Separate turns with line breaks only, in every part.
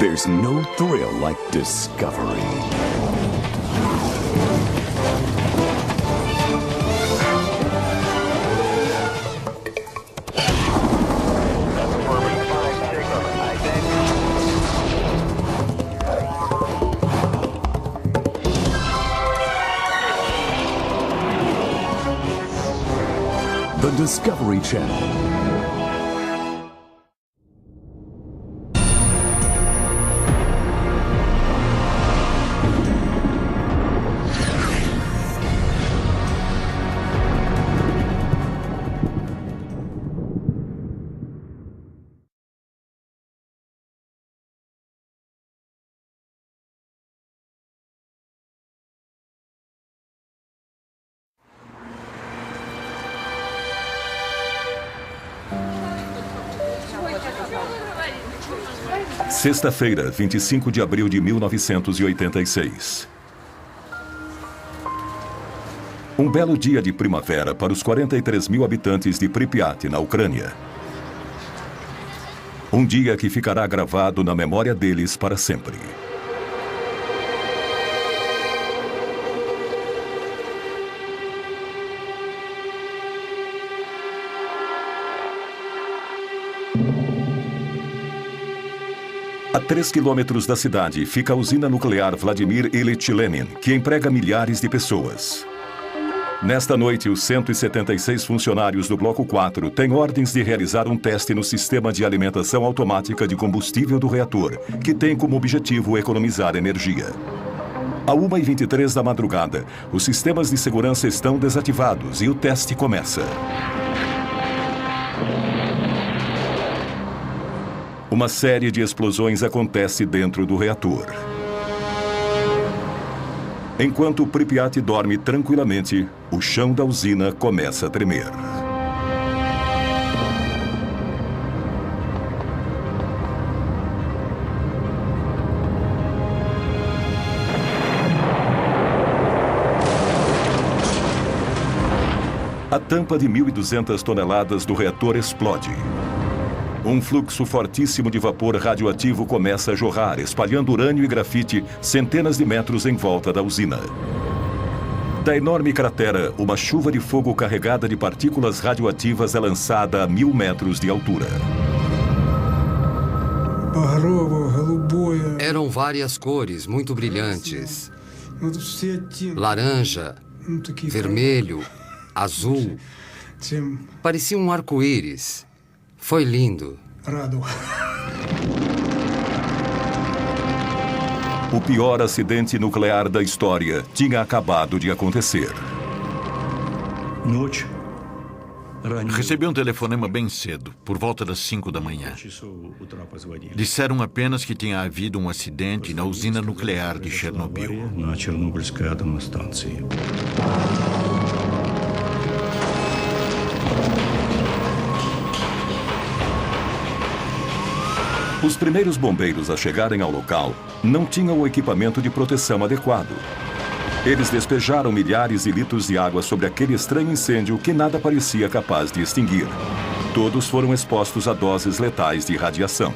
There's no thrill like discovery. The Discovery Channel.
Sexta-feira, 25 de abril de 1986. Um belo dia de primavera para os 43 mil habitantes de Pripyat, na Ucrânia. Um dia que ficará gravado na memória deles para sempre. A 3 quilômetros da cidade fica a usina nuclear Vladimir Ilyich Lenin, que emprega milhares de pessoas. Nesta noite, os 176 funcionários do Bloco 4 têm ordens de realizar um teste no sistema de alimentação automática de combustível do reator, que tem como objetivo economizar energia. À 1h23 da madrugada, os sistemas de segurança estão desativados e o teste começa. Uma série de explosões acontece dentro do reator. Enquanto Pripyat dorme tranquilamente, o chão da usina começa a tremer. A tampa de 1.200 toneladas do reator explode. Um fluxo fortíssimo de vapor radioativo começa a jorrar, espalhando urânio e grafite centenas de metros em volta da usina. Da enorme cratera, uma chuva de fogo carregada de partículas radioativas é lançada a 1.000 metros de altura.
Eram várias cores muito brilhantes. Laranja, vermelho, azul. Parecia um arco-íris. Foi lindo.
O pior acidente nuclear da história tinha acabado de acontecer.
Recebi um telefonema bem cedo, por volta das 5 da manhã. Disseram apenas que tinha havido um acidente na usina nuclear de Chernobyl.
Os primeiros bombeiros a chegarem ao local não tinham o equipamento de proteção adequado. Eles despejaram milhares de litros de água sobre aquele estranho incêndio que nada parecia capaz de extinguir. Todos foram expostos a doses letais de radiação.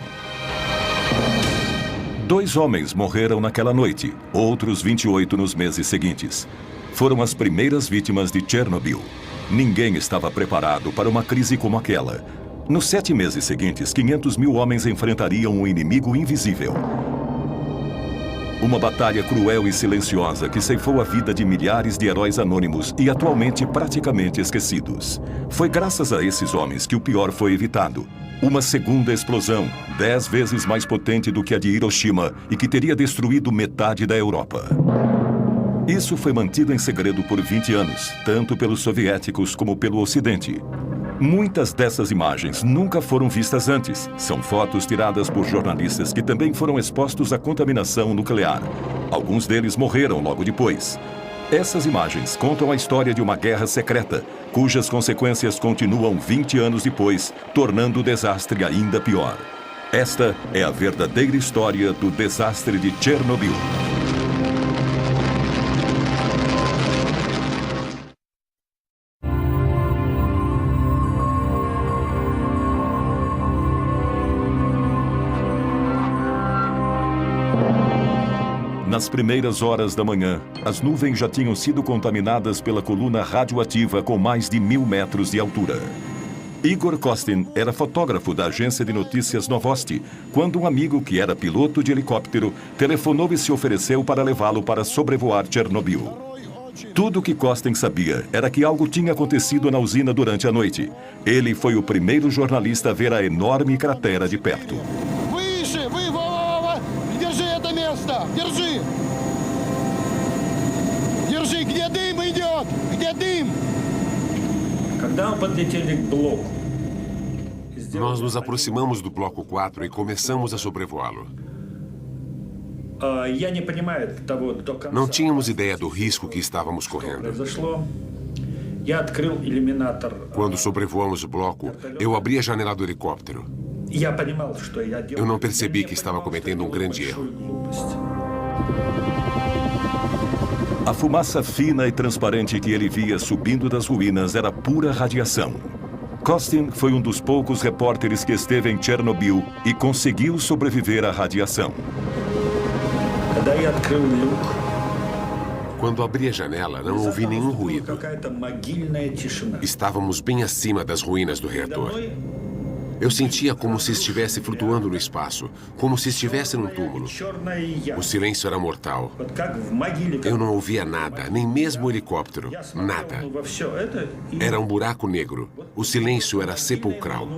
2 homens morreram naquela noite, outros 28 nos meses seguintes. Foram as primeiras vítimas de Chernobyl. Ninguém estava preparado para uma crise como aquela. Nos 7 meses seguintes, 500 mil homens enfrentariam um inimigo invisível. Uma batalha cruel e silenciosa que ceifou a vida de milhares de heróis anônimos e atualmente praticamente esquecidos. Foi graças a esses homens que o pior foi evitado. Uma segunda explosão, 10 vezes mais potente do que a de Hiroshima e que teria destruído metade da Europa. Isso foi mantido em segredo por 20 anos, tanto pelos soviéticos como pelo Ocidente. Muitas dessas imagens nunca foram vistas antes. São fotos tiradas por jornalistas que também foram expostos à contaminação nuclear. Alguns deles morreram logo depois. Essas imagens contam a história de uma guerra secreta, cujas consequências continuam 20 anos depois, tornando o desastre ainda pior. Esta é a verdadeira história do desastre de Chernobyl. Nas primeiras horas da manhã, as nuvens já tinham sido contaminadas pela coluna radioativa com mais de 1.000 metros de altura. Igor Kostin era fotógrafo da agência de notícias Novosti, quando um amigo que era piloto de helicóptero telefonou e se ofereceu para levá-lo para sobrevoar Chernobyl. Tudo o que Kostin sabia era que algo tinha acontecido na usina durante a noite. Ele foi o primeiro jornalista a ver a enorme cratera de perto.
Nós nos aproximamos do bloco 4 e começamos a sobrevoá-lo. Não tínhamos ideia do risco que estávamos correndo. Quando sobrevoamos o bloco, eu abri a janela do helicóptero. Eu não percebi que estava cometendo um grande erro.
A fumaça fina e transparente que ele via subindo das ruínas era pura radiação. Kostin foi um dos poucos repórteres que esteve em Chernobyl e conseguiu sobreviver à radiação.
Quando abri a janela, não ouvi nenhum ruído. Estávamos bem acima das ruínas do reator. Eu sentia como se estivesse flutuando no espaço, como se estivesse num túmulo. O silêncio era mortal. Eu não ouvia nada, nem mesmo o helicóptero. Nada. Era um buraco negro. O silêncio era sepulcral.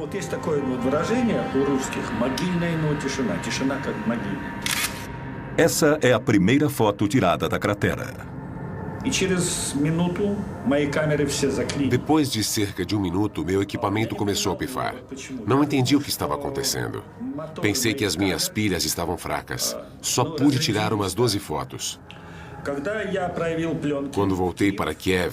Essa é a primeira foto tirada da cratera.
Depois de cerca de 1 minuto, meu equipamento começou a pifar. Não entendi o que estava acontecendo. Pensei que as minhas pilhas estavam fracas. Só pude tirar umas 12 fotos. Quando voltei para Kiev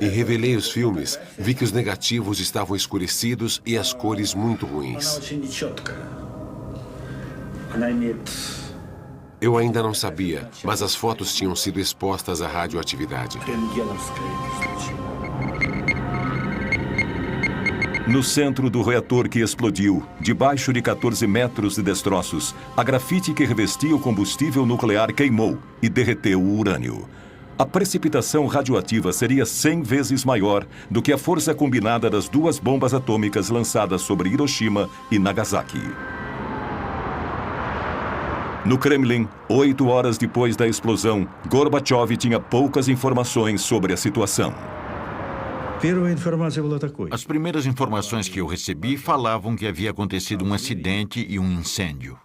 e revelei os filmes, vi que os negativos estavam escurecidos e as cores muito ruins. Eu ainda não sabia, mas as fotos tinham sido expostas à radioatividade.
No centro do reator que explodiu, debaixo de 14 metros de destroços, a grafite que revestia o combustível nuclear queimou e derreteu o urânio. A precipitação radioativa seria 100 vezes maior do que a força combinada das 2 bombas atômicas lançadas sobre Hiroshima e Nagasaki. No Kremlin, 8 horas depois da explosão, Gorbachev tinha poucas informações sobre a situação.
As primeiras informações que eu recebi falavam que havia acontecido um acidente e um incêndio.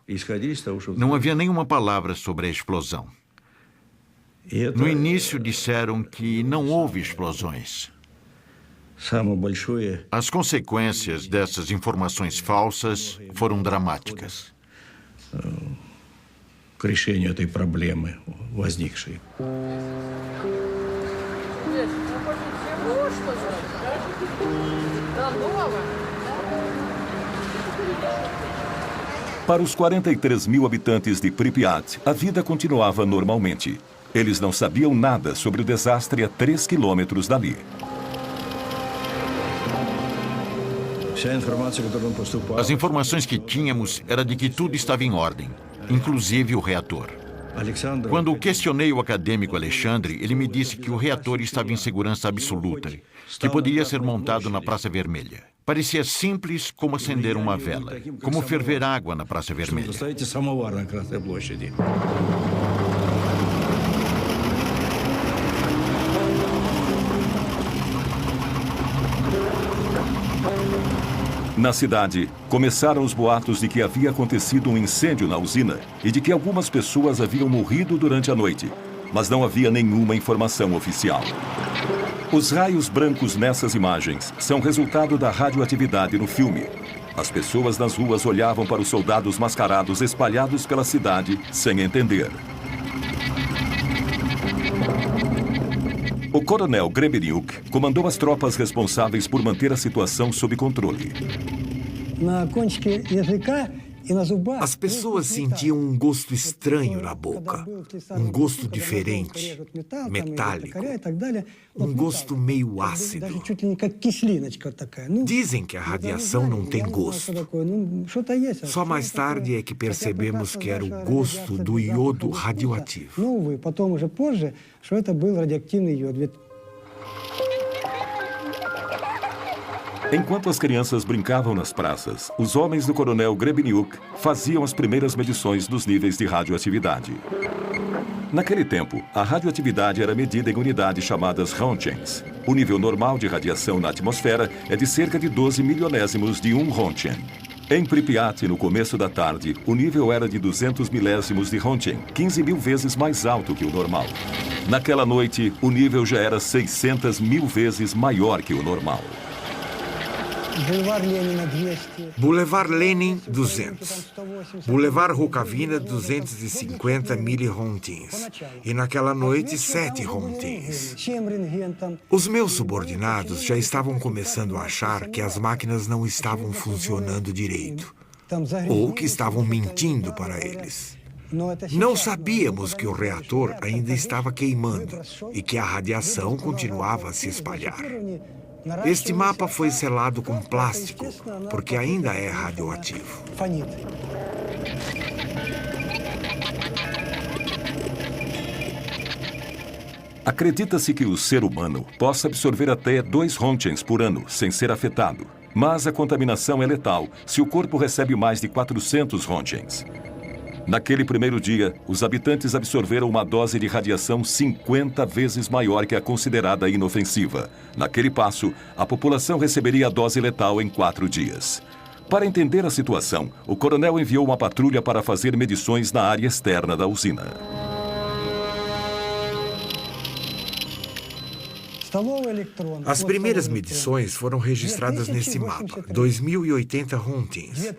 Não havia nenhuma palavra sobre a explosão. No início disseram que não houve explosões. As consequências dessas informações falsas foram dramáticas.
К решению этой проблемы возникшей.
Para os 43 mil habitantes de Pripyat, a vida continuava normalmente. Eles não sabiam nada sobre o desastre a 3 quilômetros dali.
As informações que tínhamos era de que tudo estava em ordem, inclusive o reator. Quando questionei o acadêmico Alexandre, ele me disse que o reator estava em segurança absoluta, que poderia ser montado na Praça Vermelha. Parecia simples como acender uma vela, como ferver água na Praça Vermelha.
Na cidade, começaram os boatos de que havia acontecido um incêndio na usina e de que algumas pessoas haviam morrido durante a noite, mas não havia nenhuma informação oficial. Os raios brancos nessas imagens são resultado da radioatividade no filme. As pessoas nas ruas olhavam para os soldados mascarados espalhados pela cidade sem entender. O coronel Gremeniuk comandou as tropas responsáveis por manter a situação sob controle.
На кончике языка As pessoas sentiam um gosto estranho na boca, um gosto diferente, metálico, um gosto meio ácido. Dizem que a radiação não tem gosto. Só mais tarde é que percebemos que era o gosto do iodo radioativo.
Enquanto as crianças brincavam nas praças, os homens do coronel Grebeniuk faziam as primeiras medições dos níveis de radioatividade. Naquele tempo, a radioatividade era medida em unidades chamadas Rontgens. O nível normal de radiação na atmosfera é de cerca de 12 milionésimos de 1 Rontgen. Em Pripyat, no começo da tarde, o nível era de 200 milésimos de Rontgen, 15 mil vezes mais alto que o normal. Naquela noite, o nível já era 600 mil vezes maior que o normal.
Boulevard Lenin, 200. Boulevard Rukavina, 250 milirontgens. E naquela noite, 7 rontgens. Os meus subordinados já estavam começando a achar que as máquinas não estavam funcionando direito. Ou que estavam mentindo para eles. Não sabíamos que o reator ainda estava queimando e que a radiação continuava a se espalhar. Este mapa foi selado com plástico, porque ainda é radioativo.
Acredita-se que o ser humano possa absorver até 2 Rontgens por ano, sem ser afetado. Mas a contaminação é letal se o corpo recebe mais de 400 Rontgens. Naquele primeiro dia, os habitantes absorveram uma dose de radiação 50 vezes maior que a considerada inofensiva. Naquele passo, a população receberia a dose letal em 4 dias. Para entender a situação, o coronel enviou uma patrulha para fazer medições na área externa da usina.
As primeiras medições foram registradas nesse mapa, 2.080 rontgens.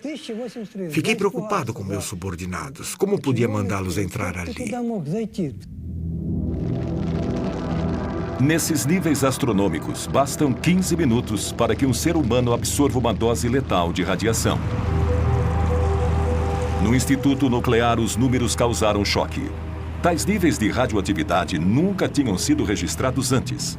Fiquei preocupado com meus subordinados. Como podia mandá-los entrar ali?
Nesses níveis astronômicos, bastam 15 minutos para que um ser humano absorva uma dose letal de radiação. No Instituto Nuclear, os números causaram choque. Tais níveis de radioatividade nunca tinham sido registrados antes.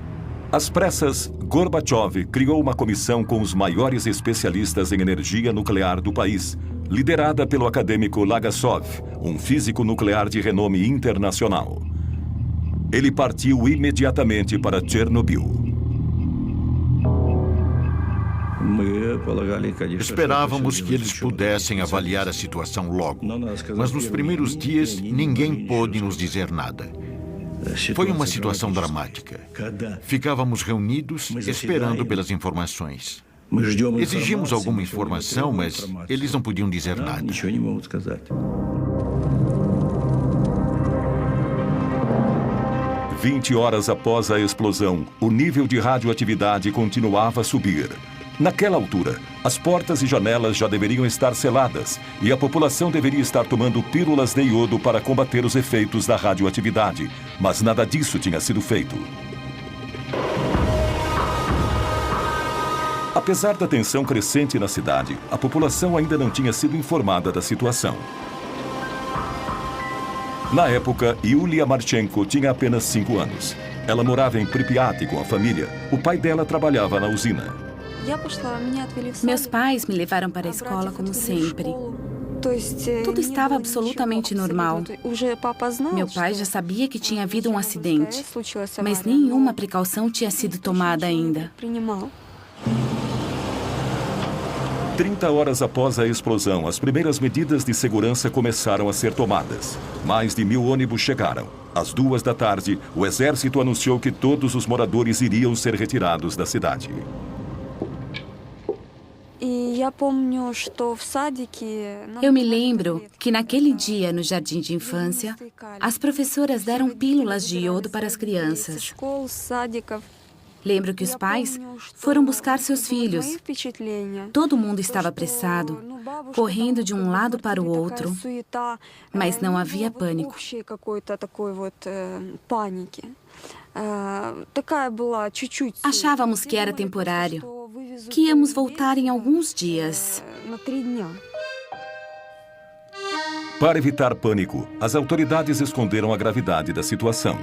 Às pressas, Gorbachev criou uma comissão com os maiores especialistas em energia nuclear do país, liderada pelo acadêmico Legasov, um físico nuclear de renome internacional. Ele partiu imediatamente para Chernobyl.
Esperávamos que eles pudessem avaliar a situação logo, mas nos primeiros dias ninguém pôde nos dizer nada. Foi uma situação dramática. Ficávamos reunidos esperando pelas informações. Exigimos alguma informação, mas eles não podiam dizer nada.
20 horas após a explosão, o nível de radioatividade continuava a subir. Naquela altura, as portas e janelas já deveriam estar seladas e a população deveria estar tomando pílulas de iodo para combater os efeitos da radioatividade, mas nada disso tinha sido feito. Apesar da tensão crescente na cidade, a população ainda não tinha sido informada da situação. Na época, Yulia Marchenko tinha apenas 5 anos. Ela morava em Pripyat com a família. O pai dela trabalhava na usina.
Meus pais me levaram para a escola como sempre. Tudo estava absolutamente normal. Meu pai já sabia que tinha havido um acidente, mas nenhuma precaução tinha sido tomada ainda.
30 horas após a explosão, as primeiras medidas de segurança começaram a ser tomadas. Mais de 1000 ônibus chegaram. Às 2 da tarde, o exército anunciou que todos os moradores iriam ser retirados da cidade.
Eu me lembro que naquele dia, no jardim de infância, as professoras deram pílulas de iodo para as crianças. Lembro que os pais foram buscar seus filhos. Todo mundo estava apressado, correndo de um lado para o outro, mas não havia pânico. Achávamos que era temporário, que íamos voltar em alguns dias.
Para evitar pânico, as autoridades esconderam a gravidade da situação.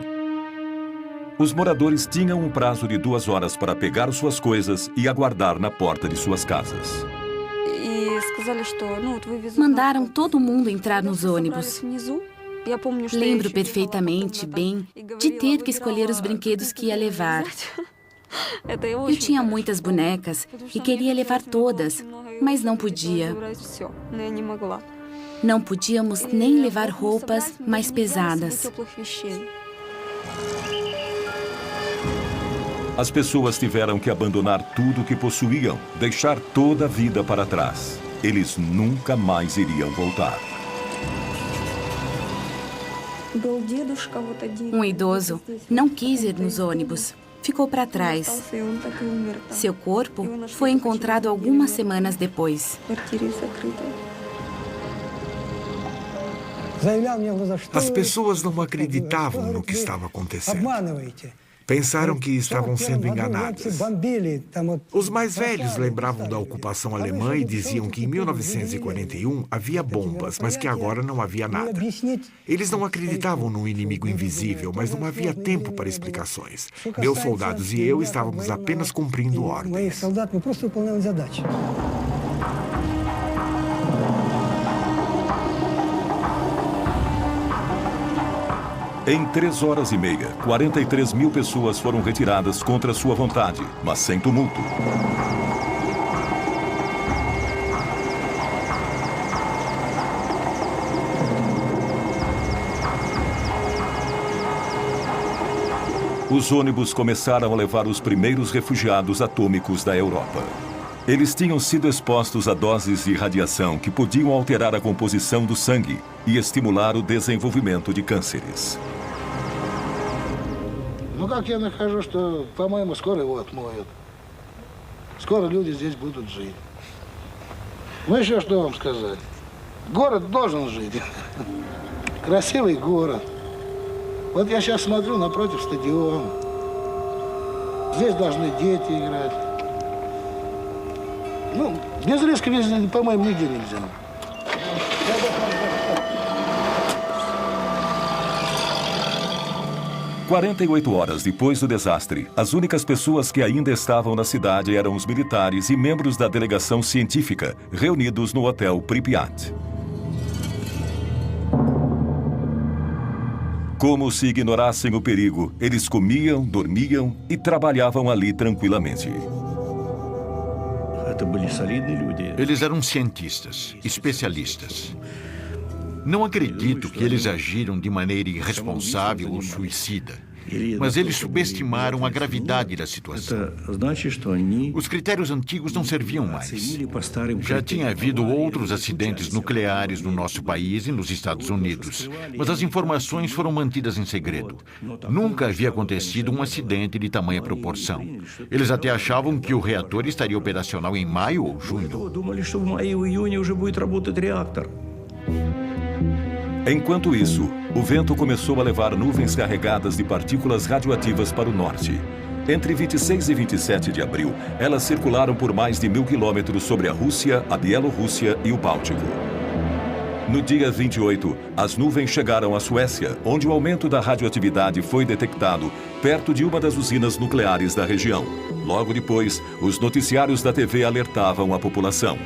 Os moradores tinham um prazo de 2 horas para pegar suas coisas e aguardar na porta de suas casas.
Mandaram todo mundo entrar nos ônibus. Lembro perfeitamente bem de ter que escolher os brinquedos que ia levar. Eu tinha muitas bonecas e queria levar todas, mas não podia. Não podíamos nem levar roupas mais pesadas.
As pessoas tiveram que abandonar tudo o que possuíam, deixar toda a vida para trás. Eles nunca mais iriam voltar.
Um idoso não quis ir nos ônibus. Ficou para trás. Seu corpo foi encontrado algumas semanas depois.
As pessoas não acreditavam no que estava acontecendo. Pensaram que estavam sendo enganadas. Os mais velhos lembravam da ocupação alemã e diziam que em 1941 havia bombas, mas que agora não havia nada. Eles não acreditavam num inimigo invisível, mas não havia tempo para explicações. Meus soldados e eu estávamos apenas cumprindo ordens.
Em 3 horas e meia, 43 mil pessoas foram retiradas contra sua vontade, mas sem tumulto. Os ônibus começaram a levar os primeiros refugiados atômicos da Europa. Eles tinham sido expostos a doses de radiação que podiam alterar a composição do sangue e estimular o desenvolvimento de cânceres.
Ну, как я нахожу, что, по-моему, скоро его отмоют. Скоро люди здесь будут жить. Ну, еще что вам сказать? Город должен жить. Красивый город. Вот я сейчас смотрю напротив стадиона. Здесь должны дети играть. Ну, без риска, по-моему, нигде нельзя.
48 horas depois do desastre, as únicas pessoas que ainda estavam na cidade eram os militares e membros da delegação científica, reunidos no hotel Pripyat. Como se ignorassem o perigo, eles comiam, dormiam e trabalhavam ali tranquilamente.
Eles eram cientistas, especialistas. Não acredito que eles agiram de maneira irresponsável ou suicida, mas eles subestimaram a gravidade da situação. Os critérios antigos não serviam mais. Já tinha havido outros acidentes nucleares no nosso país e nos Estados Unidos, mas as informações foram mantidas em segredo. Nunca havia acontecido um acidente de tamanha proporção. Eles até achavam que o reator estaria operacional em maio ou junho.
Enquanto isso, o vento começou a levar nuvens carregadas de partículas radioativas para o norte. Entre 26 e 27 de abril, elas circularam por mais de 1.000 quilômetros sobre a Rússia, a Bielorrússia e o Báltico. No dia 28, as nuvens chegaram à Suécia, onde o aumento da radioatividade foi detectado perto de uma das usinas nucleares da região. Logo depois, os noticiários da TV alertavam a população.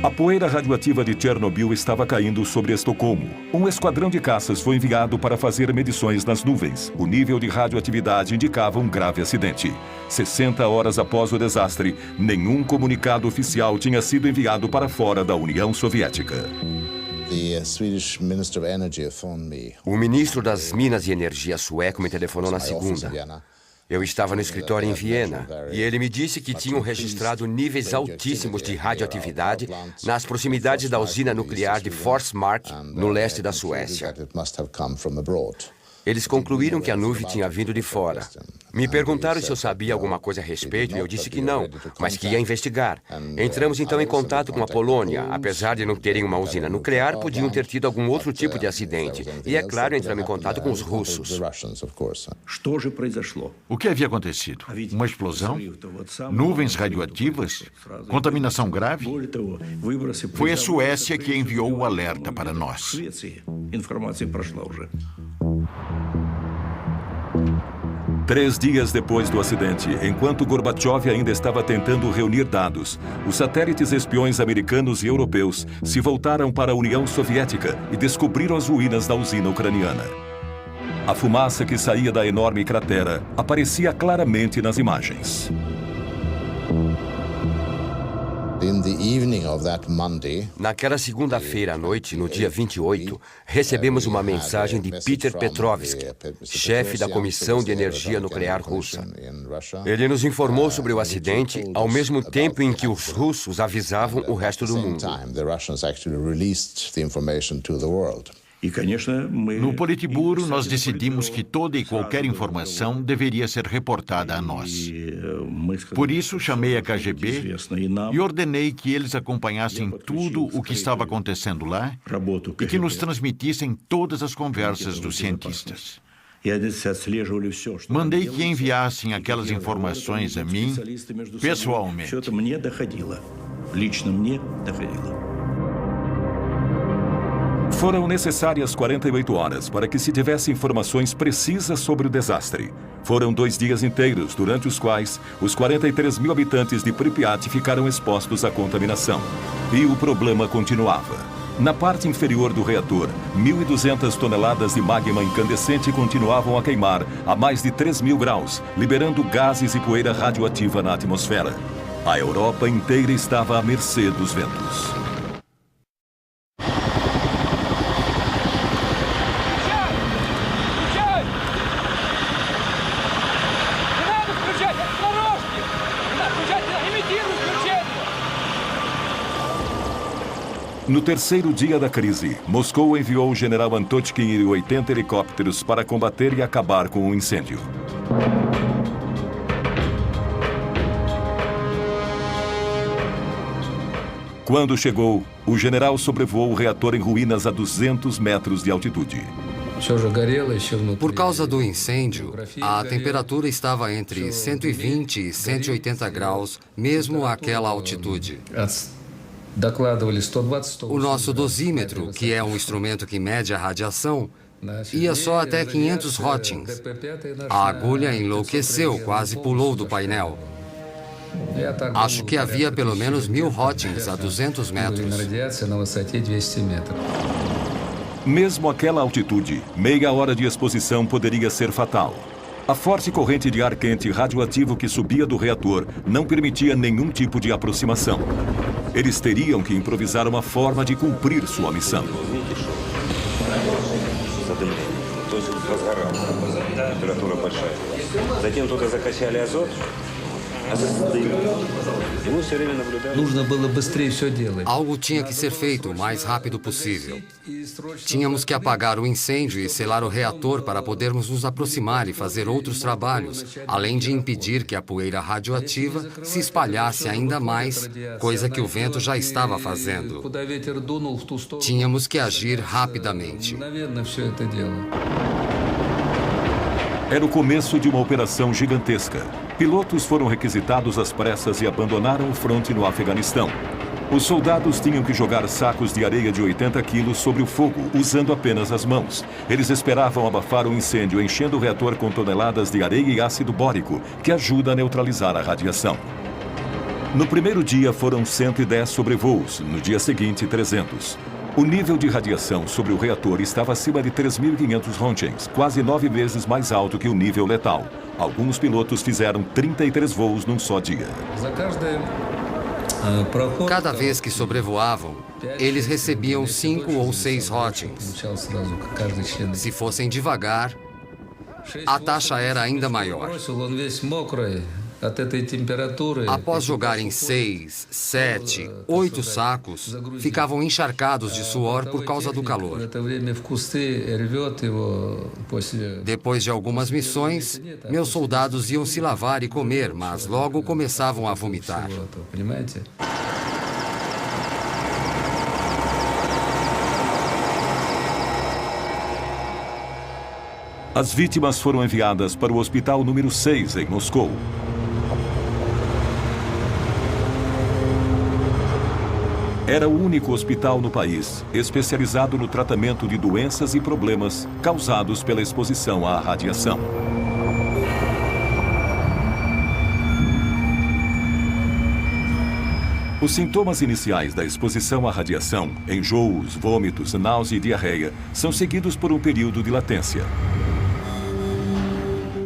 A poeira radioativa de Chernobyl estava caindo sobre Estocolmo. Um esquadrão de caças foi enviado para fazer medições nas nuvens. O nível de radioatividade indicava um grave acidente. 60 horas após o desastre, nenhum comunicado oficial tinha sido enviado para fora da União Soviética.
O ministro das Minas e Energia sueco me telefonou na segunda. Eu estava no escritório em Viena e ele me disse que tinham registrado níveis altíssimos de radioatividade nas proximidades da usina nuclear de Forsmark, no leste da Suécia. Eles concluíram que a nuvem tinha vindo de fora. Me perguntaram se eu sabia alguma coisa a respeito e eu disse que não, mas que ia investigar. Entramos então em contato com a Polônia. Apesar de não terem uma usina nuclear, podiam ter tido algum outro tipo de acidente. E, é claro, entramos em contato com os russos.
O que havia acontecido? Uma explosão? Nuvens radioativas? Contaminação grave? Foi a Suécia que enviou o alerta para nós.
3 dias depois do acidente, enquanto Gorbachev ainda estava tentando reunir dados, os satélites espiões americanos e europeus se voltaram para a União Soviética e descobriram as ruínas da usina ucraniana. A fumaça que saía da enorme cratera aparecia claramente nas imagens.
Naquela segunda-feira à noite, no dia 28, recebemos uma mensagem de Peter Petrovsky, chefe da Comissão de Energia Nuclear Russa. Ele nos informou sobre o acidente ao mesmo tempo em que os russos avisavam o resto do mundo.
No Politburo, nós decidimos que toda e qualquer informação deveria ser reportada a nós. Por isso, chamei a KGB e ordenei que eles acompanhassem tudo o que estava acontecendo lá e que nos transmitissem todas as conversas dos cientistas. Mandei que enviassem aquelas informações a mim pessoalmente.
Foram necessárias 48 horas para que se tivesse informações precisas sobre o desastre. Foram 2 dias inteiros, durante os quais os 43 mil habitantes de Pripyat ficaram expostos à contaminação. E o problema continuava. Na parte inferior do reator, 1.200 toneladas de magma incandescente continuavam a queimar a mais de 3.000 graus, liberando gases e poeira radioativa na atmosfera. A Europa inteira estava à mercê dos ventos. No terceiro dia da crise, Moscou enviou o general Antotkin e 80 helicópteros para combater e acabar com o incêndio. Quando chegou, o general sobrevoou o reator em ruínas a 200 metros de altitude.
Por causa do incêndio, a temperatura estava entre 120 e 180 graus, mesmo àquela altitude. O nosso dosímetro, que é um instrumento que mede a radiação, ia só até 500 rotings. A agulha enlouqueceu, quase pulou do painel. Acho que havia pelo menos 1000 rotings a 200 metros.
Mesmo àquela altitude, meia hora de exposição poderia ser fatal. A forte corrente de ar quente radioativo que subia do reator não permitia nenhum tipo de aproximação. Eles teriam que improvisar uma forma de cumprir sua missão.
Algo tinha que ser feito o mais rápido possível. Tínhamos que apagar o incêndio e selar o reator para podermos nos aproximar e fazer outros trabalhos, além de impedir que a poeira radioativa se espalhasse ainda mais, coisa que o vento já estava fazendo. Tínhamos que agir rapidamente.
Era o começo de uma operação gigantesca. Pilotos foram requisitados às pressas e abandonaram o fronte no Afeganistão. Os soldados tinham que jogar sacos de areia de 80 quilos sobre o fogo, usando apenas as mãos. Eles esperavam abafar o incêndio, enchendo o reator com toneladas de areia e ácido bórico, que ajuda a neutralizar a radiação. No primeiro dia foram 110 sobrevoos, no dia seguinte 300. O nível de radiação sobre o reator estava acima de 3.500 röntgens, quase 9 vezes mais alto que o nível letal. Alguns pilotos fizeram 33 voos num só dia.
Cada vez que sobrevoavam, eles recebiam 5 ou 6 röntgens. Se fossem devagar, a taxa era ainda maior. Após jogarem 6, 7, 8 sacos, ficavam encharcados de suor por causa do calor. Depois de algumas missões, meus soldados iam se lavar e comer, mas logo começavam a vomitar.
As vítimas foram enviadas para o hospital número 6, em Moscou. Era o único hospital no país especializado no tratamento de doenças e problemas causados pela exposição à radiação. Os sintomas iniciais da exposição à radiação, enjoos, vômitos, náusea e diarreia, são seguidos por um período de latência.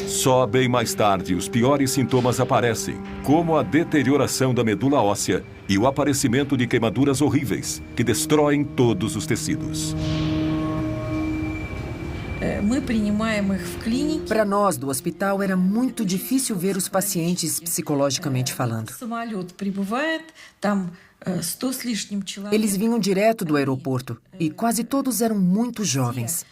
Só bem mais tarde, os piores sintomas aparecem, como a deterioração da medula óssea e o aparecimento de queimaduras horríveis, que destroem todos os tecidos.
Para nós do hospital era muito difícil ver os pacientes psicologicamente falando. Eles vinham direto do aeroporto e quase todos eram muito jovens.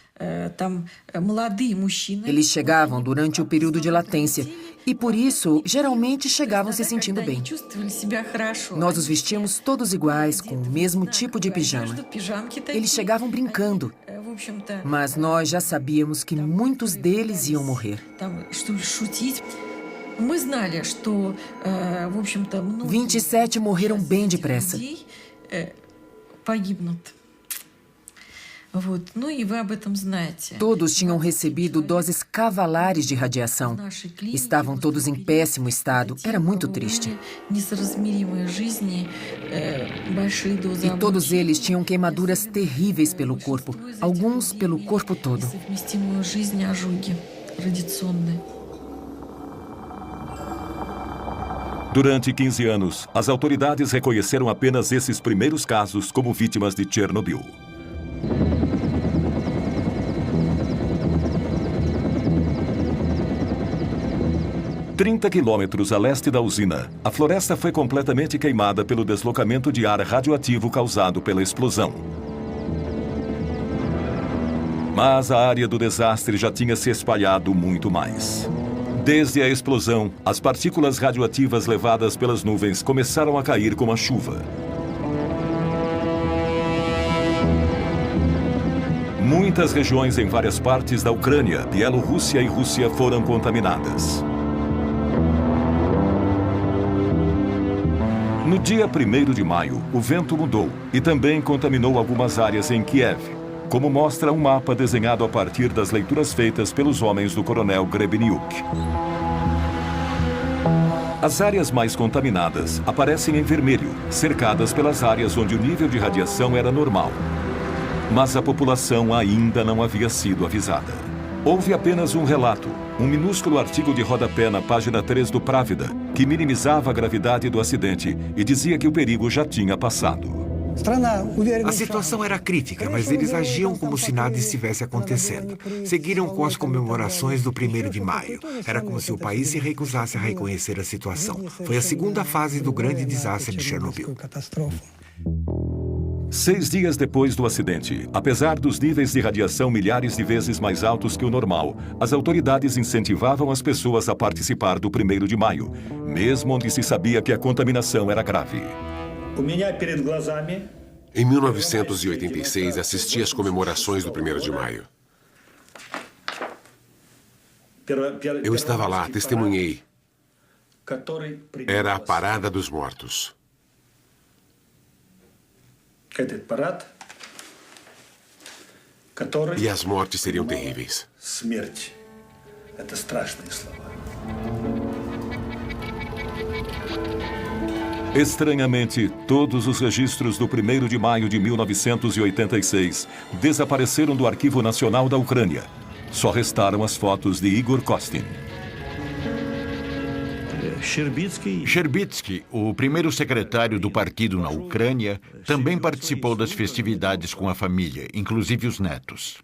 Eles chegavam durante o período de latência e, por isso, geralmente chegavam se sentindo bem. Nós os vestíamos todos iguais, com o mesmo tipo de pijama. Eles chegavam brincando, mas nós já sabíamos que muitos deles iam morrer. 27 morreram bem depressa. Todos tinham recebido doses cavalares de radiação. Estavam todos em péssimo estado. Era muito triste. E todos eles tinham queimaduras terríveis pelo corpo, alguns pelo corpo todo.
Durante 15 anos, as autoridades reconheceram apenas esses primeiros casos como vítimas de Chernobyl. A 30 quilômetros a leste da usina, a floresta foi completamente queimada pelo deslocamento de ar radioativo causado pela explosão. Mas a área do desastre já tinha se espalhado muito mais. Desde a explosão, as partículas radioativas levadas pelas nuvens começaram a cair como a chuva. Muitas regiões em várias partes da Ucrânia, Bielorrússia e Rússia foram contaminadas. No dia 1º de maio, o vento mudou e também contaminou algumas áreas em Kiev, como mostra um mapa desenhado a partir das leituras feitas pelos homens do coronel Grebeniuk. As áreas mais contaminadas aparecem em vermelho, cercadas pelas áreas onde o nível de radiação era normal. Mas a população ainda não havia sido avisada. Houve apenas um relato, um minúsculo artigo de rodapé na página 3 do Pravda, que minimizava a gravidade do acidente e dizia que o perigo já tinha passado.
A situação era crítica, mas eles agiam como se nada estivesse acontecendo. Seguiram com as comemorações do 1º de maio. Era como se o país se recusasse a reconhecer a situação. Foi a segunda fase do grande desastre de Chernobyl.
6 dias depois do acidente, apesar dos níveis de radiação milhares de vezes mais altos que o normal, as autoridades incentivavam as pessoas a participar do 1º de maio, mesmo onde se sabia que a contaminação era grave.
Em 1986, assisti às comemorações do 1º de maio. Eu estava lá, testemunhei. Era a Parada dos Mortos. E as mortes seriam terríveis.
Estranhamente, todos os registros do 1º de maio de 1986 desapareceram do Arquivo Nacional da Ucrânia. Só restaram as fotos de Igor Kostin.
Sherbitsky, o primeiro secretário do partido na Ucrânia, também participou das festividades com a família, inclusive os netos.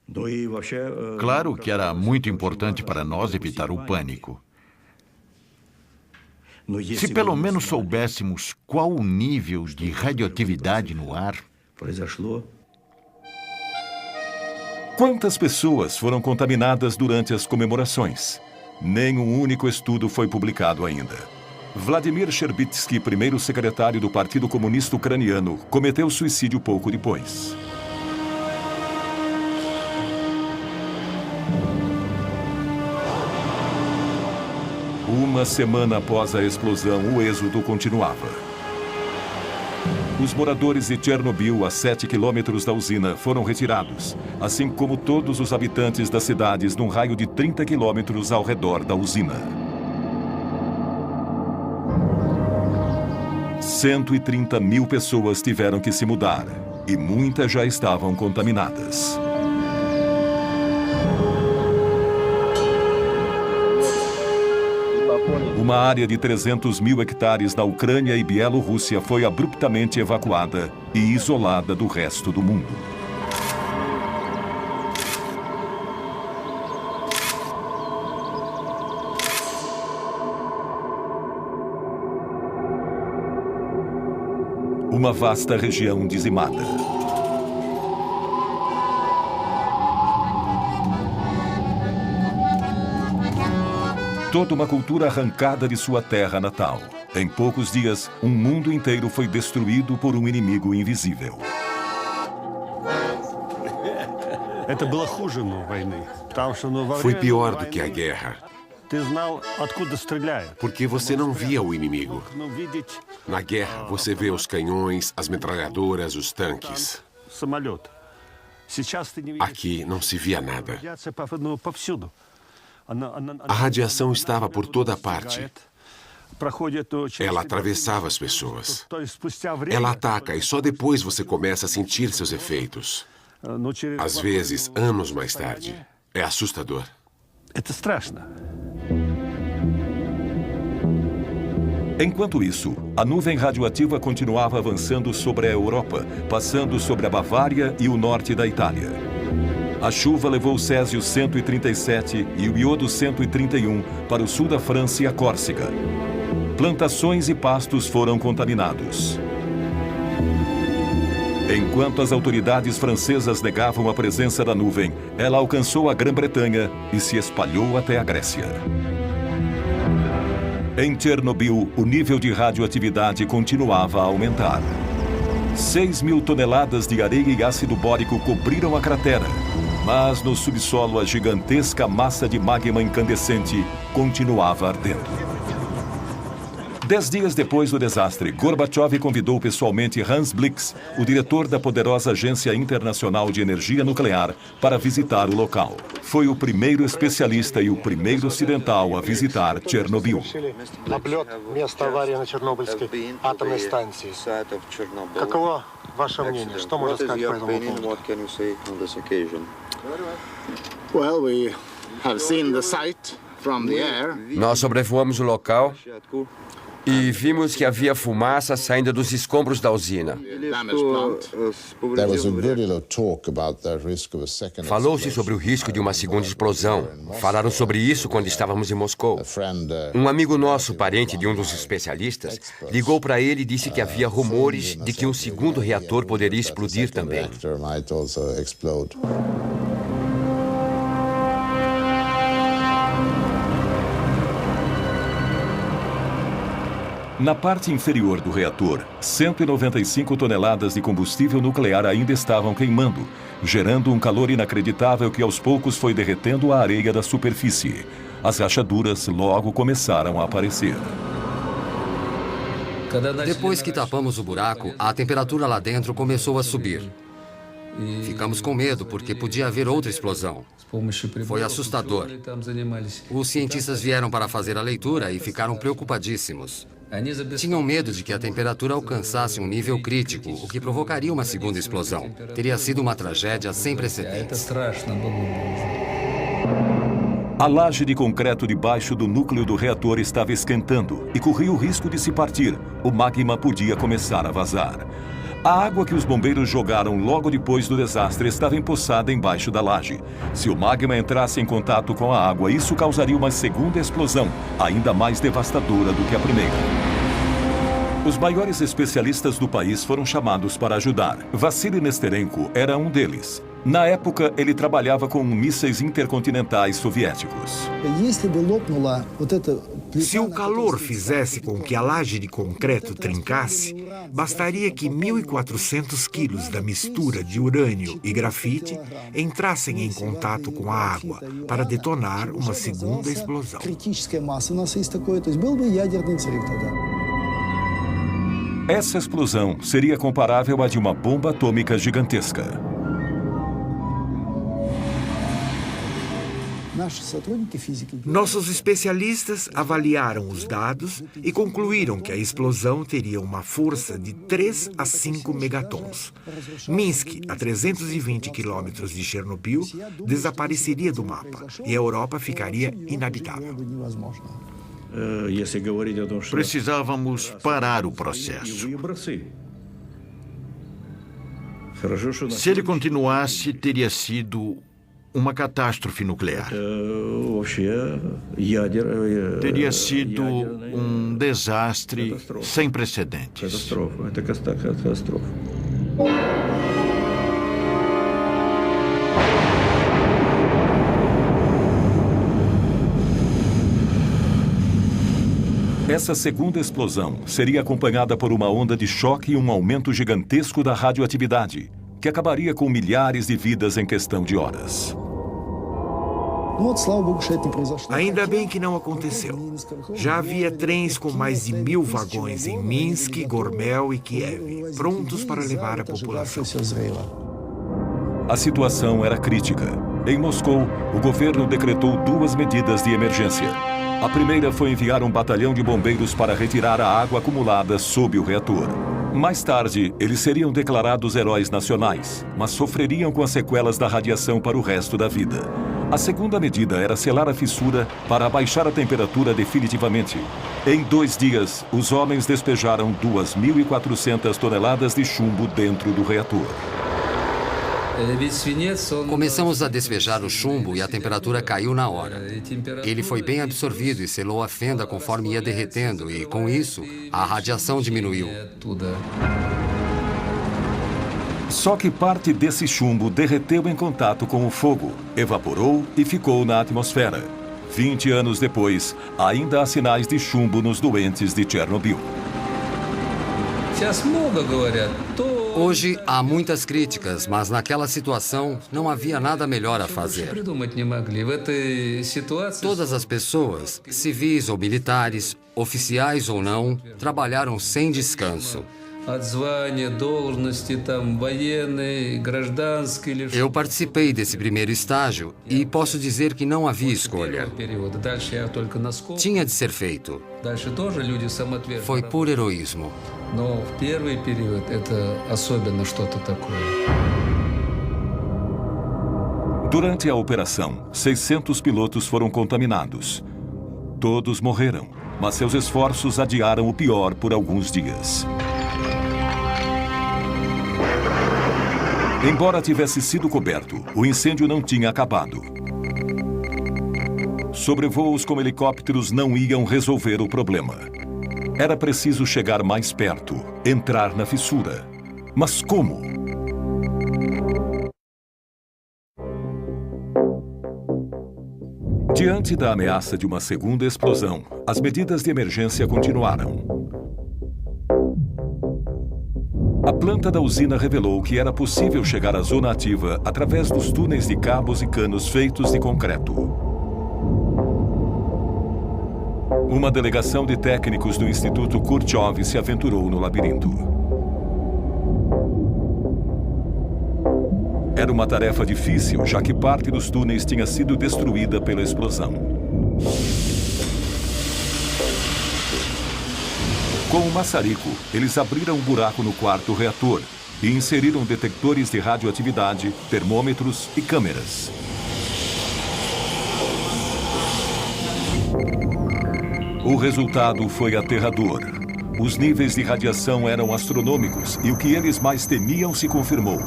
Claro que era muito importante para nós evitar o pânico. Se pelo menos soubéssemos qual o nível de radioatividade no ar.
Quantas pessoas foram contaminadas durante as comemorações? Nenhum único estudo foi publicado ainda. Vladimir Sherbitsky, primeiro secretário do Partido Comunista Ucraniano, cometeu suicídio pouco depois. Uma semana após a explosão, o êxodo continuava. Os moradores de Chernobyl, a 7 quilômetros da usina, foram retirados, assim como todos os habitantes das cidades num raio de 30 quilômetros ao redor da usina. 130 mil pessoas tiveram que se mudar, e muitas já estavam contaminadas. Uma área de 300 mil hectares na Ucrânia e Bielorrússia foi abruptamente evacuada e isolada do resto do mundo. Uma vasta região dizimada. Toda uma cultura arrancada de sua terra natal. Em poucos dias, um mundo inteiro foi destruído por um inimigo invisível.
Foi pior do que a guerra. Porque você não via o inimigo. Na guerra, você vê os canhões, as metralhadoras, os tanques. Aqui não se via nada. A radiação estava por toda parte. Ela atravessava as pessoas. Ela ataca e só depois você começa a sentir seus efeitos. Às vezes, anos mais tarde. É assustador.
Enquanto isso, a nuvem radioativa continuava avançando sobre a Europa, passando sobre a Bavária e o norte da Itália. A chuva levou o Césio 137 e o iodo 131 para o sul da França e a Córcega. Plantações e pastos foram contaminados. Enquanto as autoridades francesas negavam a presença da nuvem, ela alcançou a Grã-Bretanha e se espalhou até a Grécia. Em Chernobyl, o nível de radioatividade continuava a aumentar. 6.000 toneladas de areia e ácido bórico cobriram a cratera. Mas no subsolo, a gigantesca massa de magma incandescente continuava ardendo. 10 dias depois do desastre, Gorbachev convidou pessoalmente Hans Blix, o diretor da poderosa Agência Internacional de Energia Nuclear, para visitar o local. Foi o primeiro especialista e o primeiro ocidental a visitar Chernobyl.
Каково ваше мнение? Что можно сказать по этому поводу?
Well, we have seen the site from the air.
Nós sobrevoamos o local e vimos que havia fumaça saindo dos escombros da usina. Falou-se sobre o risco de uma segunda explosão. Falaram sobre isso quando estávamos em Moscou. Um amigo nosso, parente de um dos especialistas, ligou para ele e disse que havia rumores de que um segundo reator poderia explodir também.
Na parte inferior do reator, 195 toneladas de combustível nuclear ainda estavam queimando, gerando um calor inacreditável que aos poucos foi derretendo a areia da superfície. As rachaduras logo começaram a aparecer.
Depois que tapamos o buraco, a temperatura lá dentro começou a subir. Ficamos com medo porque podia haver outra explosão. Foi assustador. Os cientistas vieram para fazer a leitura e ficaram preocupadíssimos. Tinham medo de que a temperatura alcançasse um nível crítico, o que provocaria uma segunda explosão. Teria sido uma tragédia sem precedentes.
A laje de concreto debaixo do núcleo do reator estava esquentando e corria o risco de se partir. O magma podia começar a vazar. A água que os bombeiros jogaram logo depois do desastre estava empoçada embaixo da laje. Se o magma entrasse em contato com a água, isso causaria uma segunda explosão, ainda mais devastadora do que a primeira. Os maiores especialistas do país foram chamados para ajudar. Vassily Nesterenko era um deles. Na época, ele trabalhava com mísseis intercontinentais soviéticos.
Se o calor fizesse com que a laje de concreto trincasse, bastaria que 1.400 quilos da mistura de urânio e grafite entrassem em contato com a água para detonar uma segunda explosão.
Essa explosão seria comparável à de uma bomba atômica gigantesca.
Nossos especialistas avaliaram os dados e concluíram que a explosão teria uma força de 3 a 5 megatons. Minsk, a 320 quilômetros de Chernobyl, desapareceria do mapa e a Europa ficaria inabitável.
Precisávamos parar o processo. Se ele continuasse, teria sido uma catástrofe nuclear. Teria sido um desastre sem precedentes.
Essa segunda explosão seria acompanhada por uma onda de choque e um aumento gigantesco da radioatividade, que acabaria com milhares de vidas em questão de horas.
Ainda bem que não aconteceu. Já havia trens com mais de 1.000 vagões em Minsk, Gormel e Kiev, prontos para levar a população.
A situação era crítica. Em Moscou, o governo decretou 2 medidas de emergência. A primeira foi enviar um batalhão de bombeiros para retirar a água acumulada sob o reator. Mais tarde, eles seriam declarados heróis nacionais, mas sofreriam com as sequelas da radiação para o resto da vida. A segunda medida era selar a fissura para abaixar a temperatura definitivamente. Em 2 dias, os homens despejaram 2.400 toneladas de chumbo dentro do reator.
Começamos a despejar o chumbo e a temperatura caiu na hora. Ele foi bem absorvido e selou a fenda conforme ia derretendo e, com isso, a radiação diminuiu.
Só que parte desse chumbo derreteu em contato com o fogo, evaporou e ficou na atmosfera. 20 anos depois, ainda há sinais de chumbo nos doentes de Chernobyl.
Hoje há muitas críticas, mas naquela situação não havia nada melhor a fazer. Todas as pessoas, civis ou militares, oficiais ou não, trabalharam sem descanso. Eu participei desse primeiro estágio e posso dizer que não havia escolha. Tinha de ser feito. Foi por heroísmo.
Durante a operação, 600 pilotos foram contaminados. Todos morreram, mas seus esforços adiaram o pior por alguns dias. Embora tivesse sido coberto, o incêndio não tinha acabado. Sobrevoos com helicópteros não iam resolver o problema. Era preciso chegar mais perto, entrar na fissura. Mas como? Diante da ameaça de uma segunda explosão, as medidas de emergência continuaram. A planta da usina revelou que era possível chegar à zona ativa através dos túneis de cabos e canos feitos de concreto. Uma delegação de técnicos do Instituto Kurchov se aventurou no labirinto. Era uma tarefa difícil, já que parte dos túneis tinha sido destruída pela explosão. Com o maçarico, eles abriram um buraco no quarto reator e inseriram detectores de radioatividade, termômetros e câmeras. O resultado foi aterrador. Os níveis de radiação eram astronômicos e o que eles mais temiam se confirmou.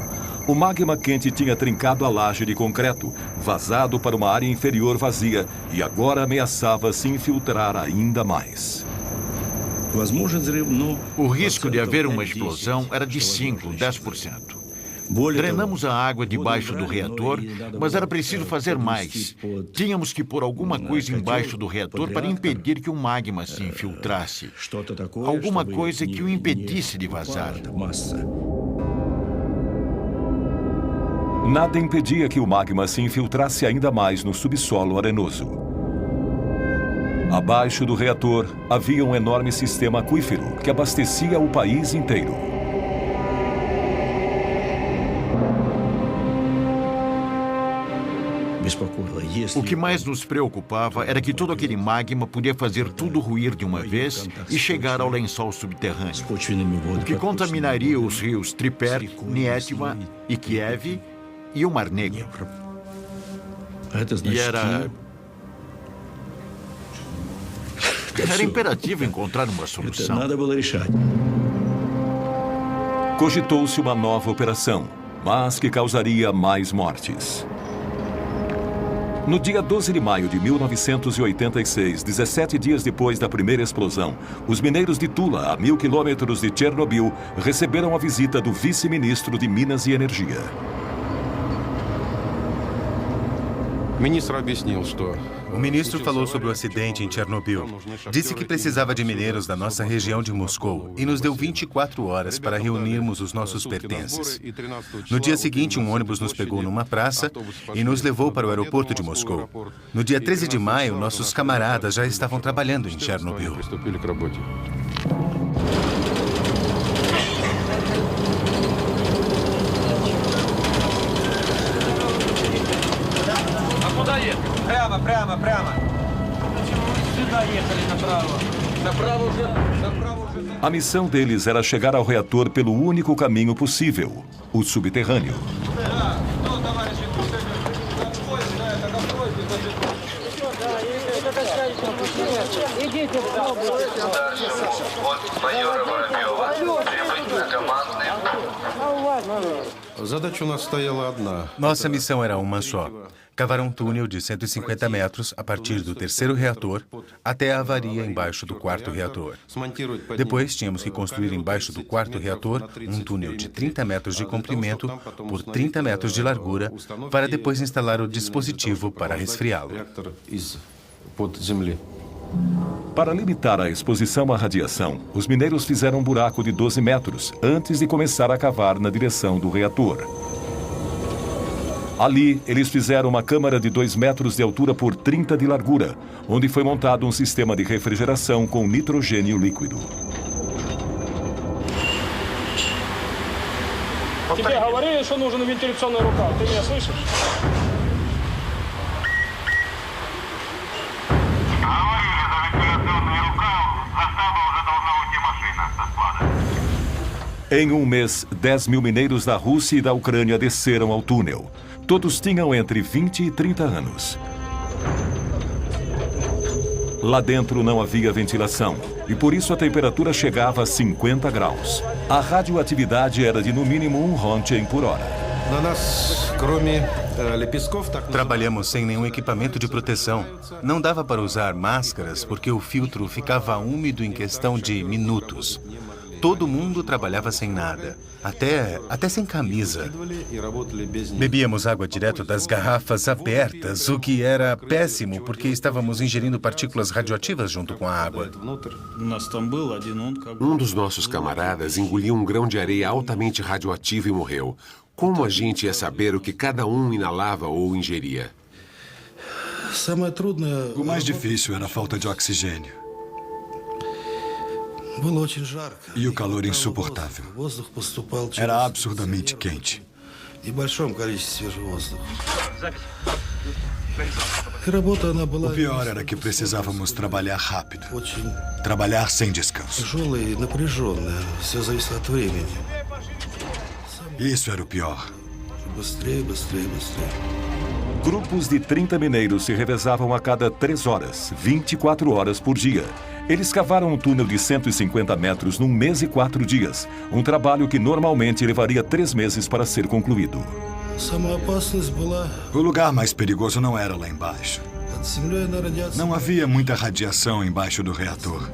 O magma quente tinha trincado a laje de concreto, vazado para uma área inferior vazia e agora ameaçava se infiltrar ainda mais.
O risco de haver uma explosão era de 5%, 10%. Drenamos a água debaixo do reator, mas era preciso fazer mais. Tínhamos que pôr alguma coisa embaixo do reator para impedir que o magma se infiltrasse. Alguma coisa que o impedisse de vazar.
Nada impedia que o magma se infiltrasse ainda mais no subsolo arenoso. Abaixo do reator havia um enorme sistema aquífero que abastecia o país inteiro.
O que mais nos preocupava era que todo aquele magma podia fazer tudo ruir de uma vez e chegar ao lençol subterrâneo, o que contaminaria os rios Triper, Nietva e Kiev e o Mar Negro. E era imperativo encontrar uma solução.
Cogitou-se uma nova operação, mas que causaria mais mortes. No dia 12 de maio de 1986, 17 dias depois da primeira explosão, os mineiros de Tula, a 1000 quilômetros de Chernobyl, receberam a visita do vice-ministro de Minas e Energia.
O ministro falou sobre o acidente em Chernobyl. Disse que precisava de mineiros da nossa região de Moscou e nos deu 24 horas para reunirmos os nossos pertences. No dia seguinte, um ônibus nos pegou numa praça e nos levou para o aeroporto de Moscou. No dia 13 de maio, nossos camaradas já estavam trabalhando em Chernobyl.
A missão deles era chegar ao reator pelo único caminho possível, o subterrâneo.
Nossa missão era uma só: cavar um túnel de 150 metros a partir do terceiro reator até a avaria embaixo do quarto reator. Depois, tínhamos que construir embaixo do quarto reator um túnel de 30 metros de comprimento por 30 metros de largura para depois instalar o dispositivo para resfriá-lo.
Para limitar a exposição à radiação, os mineiros fizeram um buraco de 12 metros antes de começar a cavar na direção do reator. Ali, eles fizeram uma câmara de 2 metros de altura por 30 de largura, onde foi montado um sistema de refrigeração com nitrogênio líquido.
Тебе говорили, что нужен вентиляционный рукав. Ты меня слышишь?
Em um mês, 10 mil mineiros da Rússia e da Ucrânia desceram ao túnel. Todos tinham entre 20 e 30 anos. Lá dentro não havia ventilação e por isso a temperatura chegava a 50 graus. A radioatividade era de no mínimo 1 Rontgen por hora.
Trabalhamos sem nenhum equipamento de proteção. Não dava para usar máscaras porque o filtro ficava úmido em questão de minutos. Todo mundo trabalhava sem nada, até sem camisa. Bebíamos água direto das garrafas abertas, o que era péssimo porque estávamos ingerindo partículas radioativas junto com a água.
Um dos nossos camaradas engoliu um grão de areia altamente radioativo e morreu. Como a gente ia saber o que cada um inalava ou ingeria?
O mais difícil era a falta de oxigênio. E o calor insuportável. Era absurdamente quente. O pior era que precisávamos trabalhar rápido. Trabalhar sem descanso. Isso era o pior.
Grupos de 30 mineiros se revezavam a cada 3 horas, 24 horas por dia. Eles cavaram um túnel de 150 metros num mês e 4 dias, um trabalho que normalmente levaria 3 meses para ser concluído.
O lugar mais perigoso não era lá embaixo. Não havia muita radiação embaixo do reator.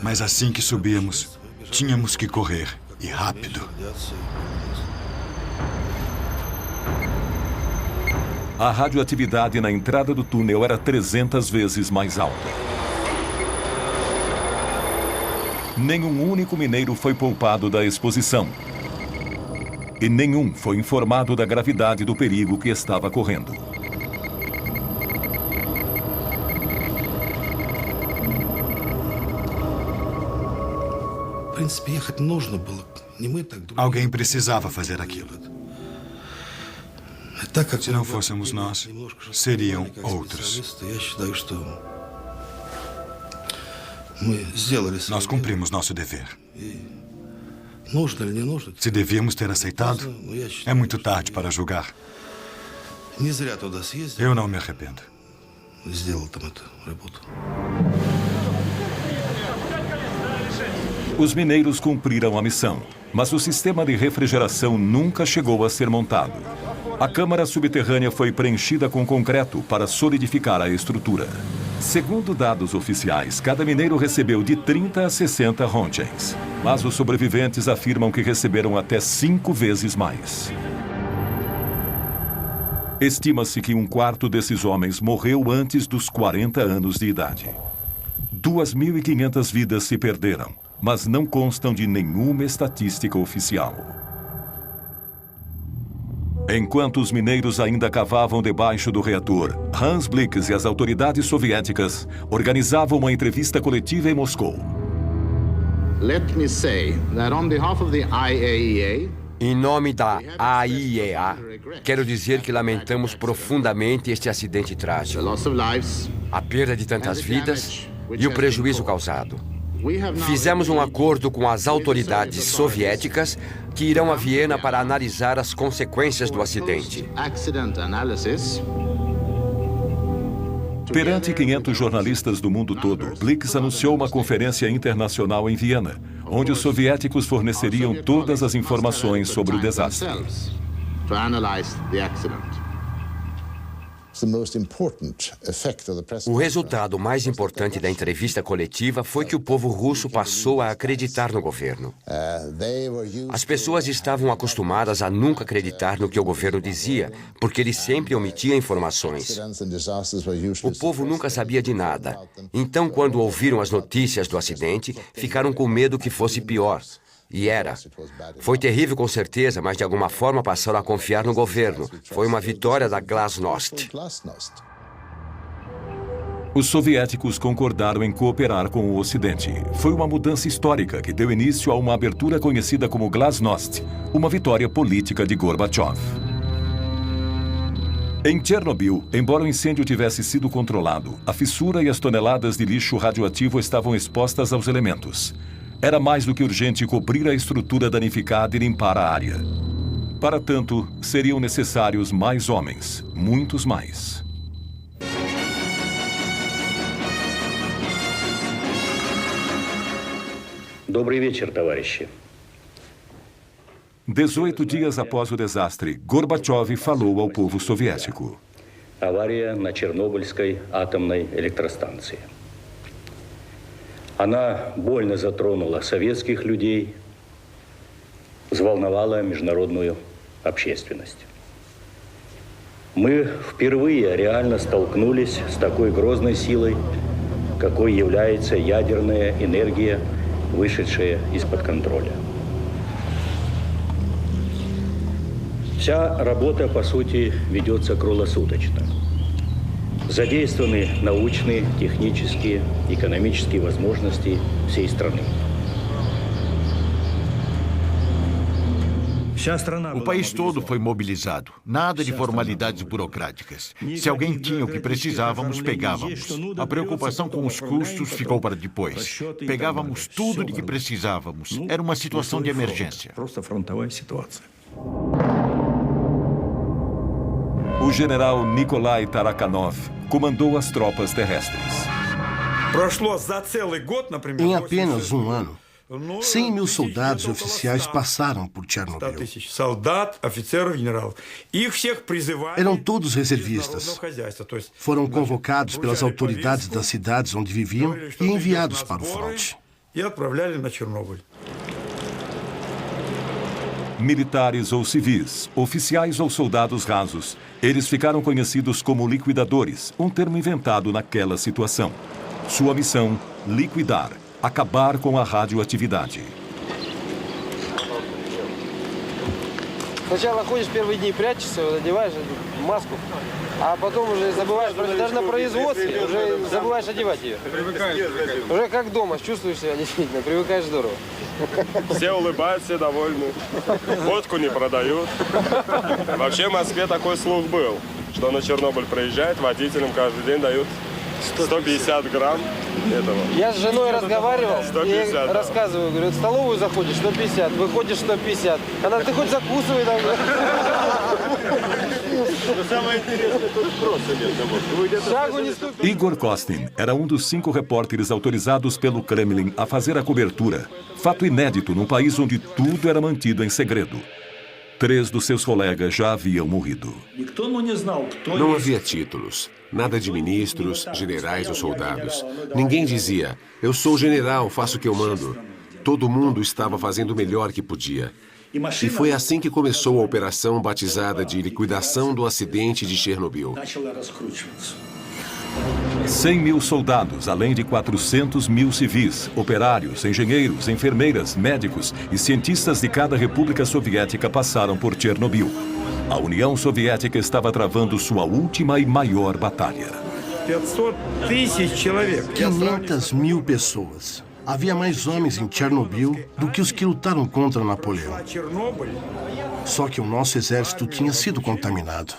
Mas assim que subíamos, tínhamos que correr, e rápido.
A radioatividade na entrada do túnel era 300 vezes mais alta. Nenhum único mineiro foi poupado da exposição. E nenhum foi informado da gravidade do perigo que estava correndo.
Alguém precisava fazer aquilo. Se não fôssemos nós, seriam outros. Nós cumprimos nosso dever. Se devíamos ter aceitado, é muito tarde para julgar. Eu não me arrependo.
Os mineiros cumpriram a missão, mas o sistema de refrigeração nunca chegou a ser montado. A câmara subterrânea foi preenchida com concreto para solidificar a estrutura. Segundo dados oficiais, cada mineiro recebeu de 30 a 60 rontgens. Mas os sobreviventes afirmam que receberam até 5 vezes mais. Estima-se que 1/4 desses homens morreu antes dos 40 anos de idade. 2.500 vidas se perderam, mas não constam de nenhuma estatística oficial. Enquanto os mineiros ainda cavavam debaixo do reator, Hans Blix e as autoridades soviéticas organizavam uma entrevista coletiva em Moscou.
Let me say that on behalf of the IAEA,
em nome da AIEA, quero dizer que lamentamos profundamente este acidente trágico, a perda de tantas vidas e o prejuízo causado. Fizemos um acordo com as autoridades soviéticas que irão a Viena para analisar as consequências do acidente.
Perante 500 jornalistas do mundo todo, Blix anunciou uma conferência internacional em Viena, onde os soviéticos forneceriam todas as informações sobre o desastre.
O resultado mais importante da entrevista coletiva foi que o povo russo passou a acreditar no governo. As pessoas estavam acostumadas a nunca acreditar no que o governo dizia, porque ele sempre omitia informações. O povo nunca sabia de nada. Então, quando ouviram as notícias do acidente, ficaram com medo que fosse pior. E era. Foi terrível com certeza, mas de alguma forma passaram a confiar no governo. Foi uma vitória da Glasnost.
Os soviéticos concordaram em cooperar com o Ocidente. Foi uma mudança histórica que deu início a uma abertura conhecida como Glasnost, uma vitória política de Gorbachev. Em Chernobyl, embora o incêndio tivesse sido controlado, a fissura e as toneladas de lixo radioativo estavam expostas aos elementos. Era mais do que urgente cobrir a estrutura danificada e limpar a área. Para tanto, seriam necessários mais homens, muitos mais.
Добрый вечер, товарищи.
18 dias após o desastre, Gorbachev falou ao povo soviético.
Авария на Чернобыльской атомной электростанции. Она больно затронула советских людей, взволновала международную общественность. Мы впервые реально столкнулись с такой грозной силой, какой является ядерная энергия, вышедшая из-под контроля. Вся работа, по сути, ведется круглосуточно. Задействованы научные, технические, экономические возможности всей страны.
O país todo foi mobilizado. Nada de formalidades burocráticas. Se alguém tinha o que precisávamos, pegávamos. A preocupação com os custos ficou para depois. Pegávamos tudo de que precisávamos. Era uma situação de emergência.
O general Nikolai Tarakhanov comandou as tropas terrestres.
Em apenas um ano, 100 mil soldados e oficiais passaram por Chernobyl. Eram todos reservistas. Foram convocados pelas autoridades das cidades onde viviam e enviados para o fronte.
Militares ou civis, oficiais ou soldados rasos, eles ficaram conhecidos como liquidadores, um termo inventado naquela situação. Sua missão, liquidar, acabar com a radioatividade.
Сначала ходишь первые дни, прячешься, одеваешь маску, а потом уже забываешь, даже на производстве уже забываешь одевать ее. Уже как дома, чувствуешь себя действительно, привыкаешь здорово.
Все улыбаются, все довольны. Водку не продают. Вообще в Москве такой слух был, что на Чернобыль приезжает, водителям каждый день дают 150 грамм этого.
Я с женой разговаривал,
150,
и рассказываю, говорю, в столовую заходишь, 150, выходишь 150. Она, ты хоть закусывай там.
Igor Kostin era um dos 5 repórteres autorizados pelo Kremlin a fazer a cobertura. Fato inédito num país onde tudo era mantido em segredo. 3 dos seus colegas já haviam morrido.
Não havia títulos, nada de ministros, generais ou soldados. Ninguém dizia, eu sou general, faço o que eu mando. Todo mundo estava fazendo o melhor que podia. E foi assim que começou a operação batizada de liquidação do acidente de Chernobyl.
100 mil soldados, além de 400 mil civis, operários, engenheiros, enfermeiras, médicos e cientistas de cada república soviética passaram por Chernobyl. A União Soviética estava travando sua última e maior batalha.
500 mil pessoas. Havia mais homens em Chernobyl do que os que lutaram contra Napoleão. Só que o nosso exército tinha sido contaminado.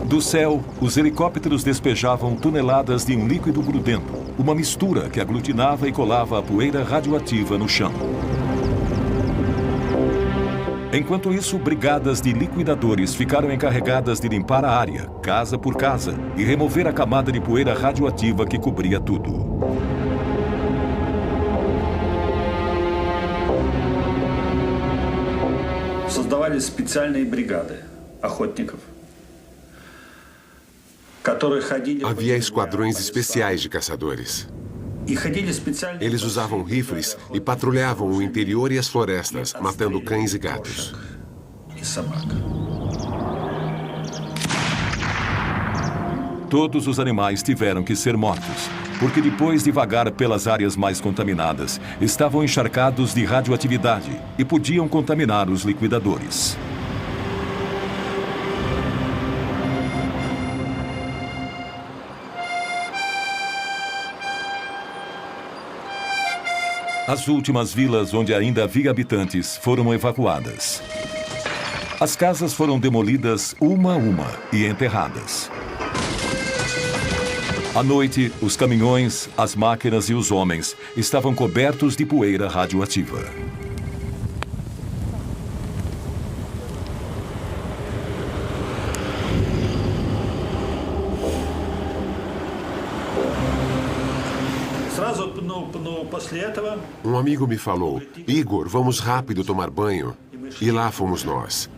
Do céu, os helicópteros despejavam toneladas de um líquido grudento, uma mistura que aglutinava e colava a poeira radioativa no chão. Enquanto isso, brigadas de liquidadores ficaram encarregadas de limpar a área, casa por casa, e remover a camada de poeira radioativa que cobria tudo.
Создавались специальные бригады охотников.
Havia esquadrões especiais de caçadores. Eles usavam rifles e patrulhavam o interior e as florestas, matando cães e gatos.
Todos os animais tiveram que ser mortos, porque depois de vagar pelas áreas mais contaminadas, estavam encharcados de radioatividade e podiam contaminar os liquidadores. As últimas vilas onde ainda havia habitantes foram evacuadas. As casas foram demolidas uma a uma e enterradas. À noite, os caminhões, as máquinas e os homens estavam cobertos de poeira radioativa.
Um amigo me falou, Igor, vamos rápido tomar banho. E lá fomos nós.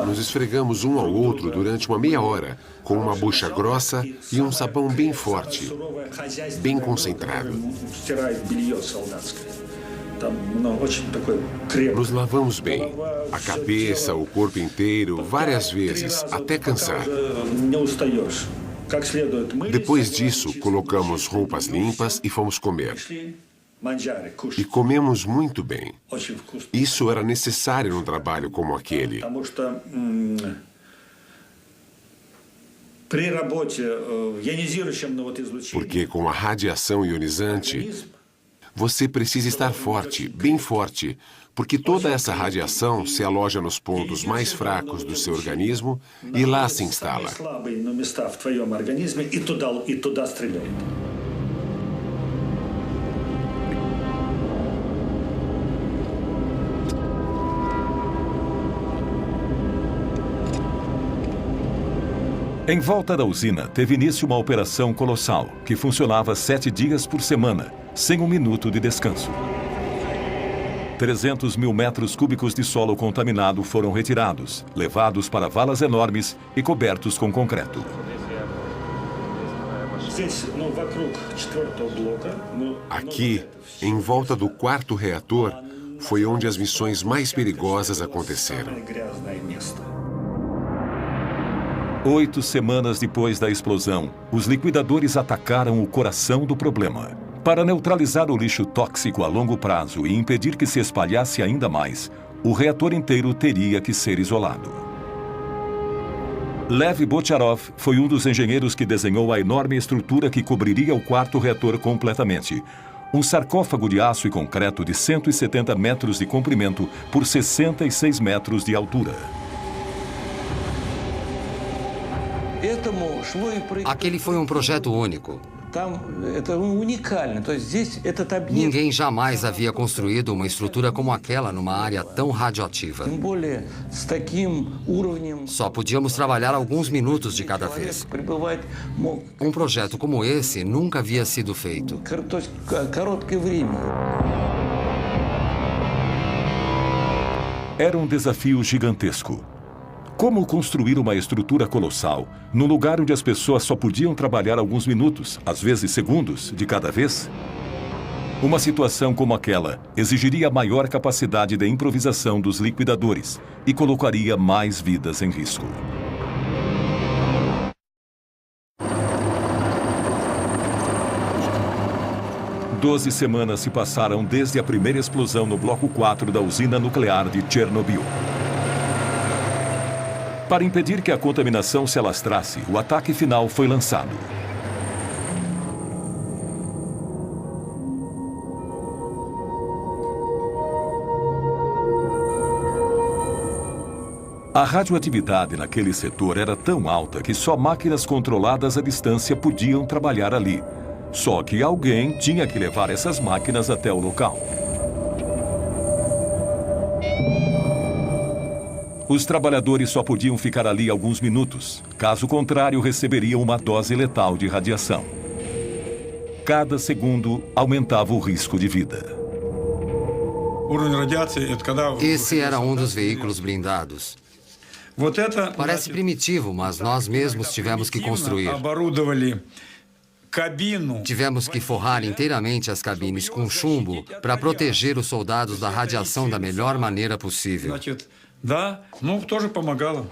Nos esfregamos um ao outro durante uma meia hora, com uma bucha grossa e um sabão bem forte, bem concentrado. Nos lavamos bem, a cabeça, o corpo inteiro, várias vezes, até cansar. Depois disso, colocamos roupas limpas e fomos comer. E comemos muito bem. Isso era necessário num trabalho como aquele. Porque com a radiação ionizante, você precisa estar forte, bem forte, porque toda essa radiação se aloja nos pontos mais fracos do seu organismo e lá se instala.
Em volta da usina, teve início uma operação colossal, que funcionava 7 dias por semana, sem um minuto de descanso. 300 mil metros cúbicos de solo contaminado foram retirados, levados para valas enormes e cobertos com concreto.
Aqui, em volta do quarto reator, foi onde as missões mais perigosas aconteceram.
8 semanas depois da explosão, os liquidadores atacaram o coração do problema. Para neutralizar o lixo tóxico a longo prazo e impedir que se espalhasse ainda mais, o reator inteiro teria que ser isolado. Lev Bocharov foi um dos engenheiros que desenhou a enorme estrutura que cobriria o quarto reator completamente. Um sarcófago de aço e concreto de 170 metros de comprimento por 66 metros de altura.
Aquele foi um projeto único. Ninguém jamais havia construído uma estrutura como aquela numa área tão radioativa. Só podíamos trabalhar alguns minutos de cada vez. Um projeto como esse nunca havia sido feito.
Era um desafio gigantesco. Como construir uma estrutura colossal num lugar onde as pessoas só podiam trabalhar alguns minutos, às vezes segundos, de cada vez? Uma situação como aquela exigiria maior capacidade de improvisação dos liquidadores e colocaria mais vidas em risco. Doze semanas se passaram desde a primeira explosão no bloco 4 da usina nuclear de Chernobyl. Para impedir que a contaminação se alastrasse, o ataque final foi lançado. A radioatividade naquele setor era tão alta que só máquinas controladas à distância podiam trabalhar ali. Só que alguém tinha que levar essas máquinas até o local. Os trabalhadores só podiam ficar ali alguns minutos. Caso contrário, receberiam uma dose letal de radiação. Cada segundo aumentava o risco de vida.
Esse era um dos veículos blindados. Parece primitivo, mas nós mesmos tivemos que construir. Tivemos que forrar inteiramente as cabines com chumbo para proteger os soldados da radiação da melhor maneira possível.
Да, ну, тоже помогало.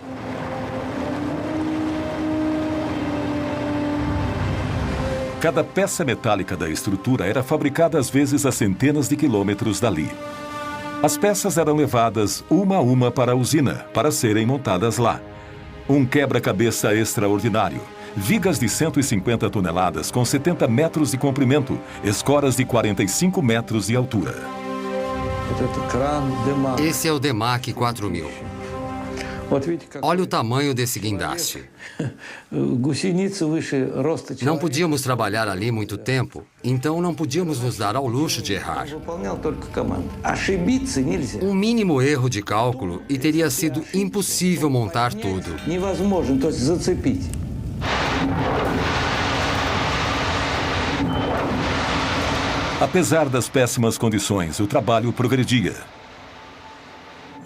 Cada peça metálica da estrutura era fabricada às vezes a centenas de quilômetros dali. As peças eram levadas uma a uma para a usina, para serem montadas lá. Um quebra-cabeça extraordinário. Vigas de 150 toneladas com 70 metros de comprimento, escoras de 45 metros de altura.
Esse é o Demac 4000. Olha o tamanho desse guindaste. Não podíamos trabalhar ali muito tempo, então não podíamos nos dar ao luxo de errar. Um mínimo erro de cálculo e teria sido impossível montar tudo.
Apesar das péssimas condições, o trabalho progredia.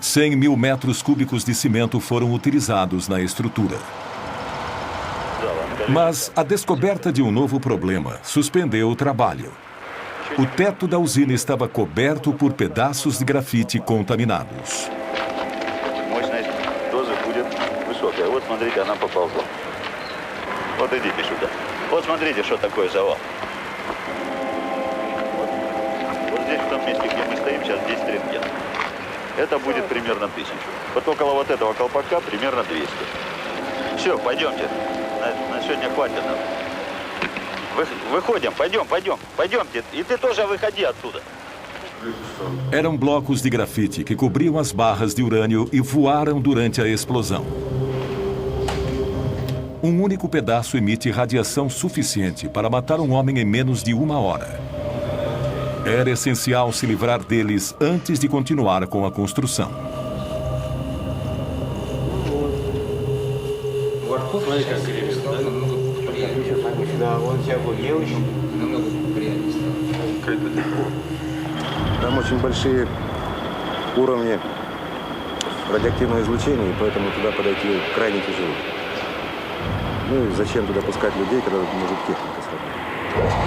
100 mil metros cúbicos de cimento foram utilizados na estrutura. Mas a descoberta de um novo problema suspendeu o trabalho. O teto da usina estava coberto por pedaços de grafite contaminados.
Здесь, в том месте, где мы стоим, сейчас 10 рентген. Это будет примерно 1000. Вот около вот этого колпака примерно 200. Все, пойдемте. На сегодня хватит нам. Выходим, пойдемте. И ты тоже выходи оттуда.
Eram blocos de grafite que cobriam as barras de urânio e voaram durante a explosão. Um único pedaço emite radiação suficiente para matar um homem em menos de 1 hora. Era essencial se livrar deles antes de continuar com a construção.
Там очень большие уровни радиоактивного излучения, и поэтому туда подойти крайне тяжело. Ну и зачем туда пускать людей, когда может техника сработать?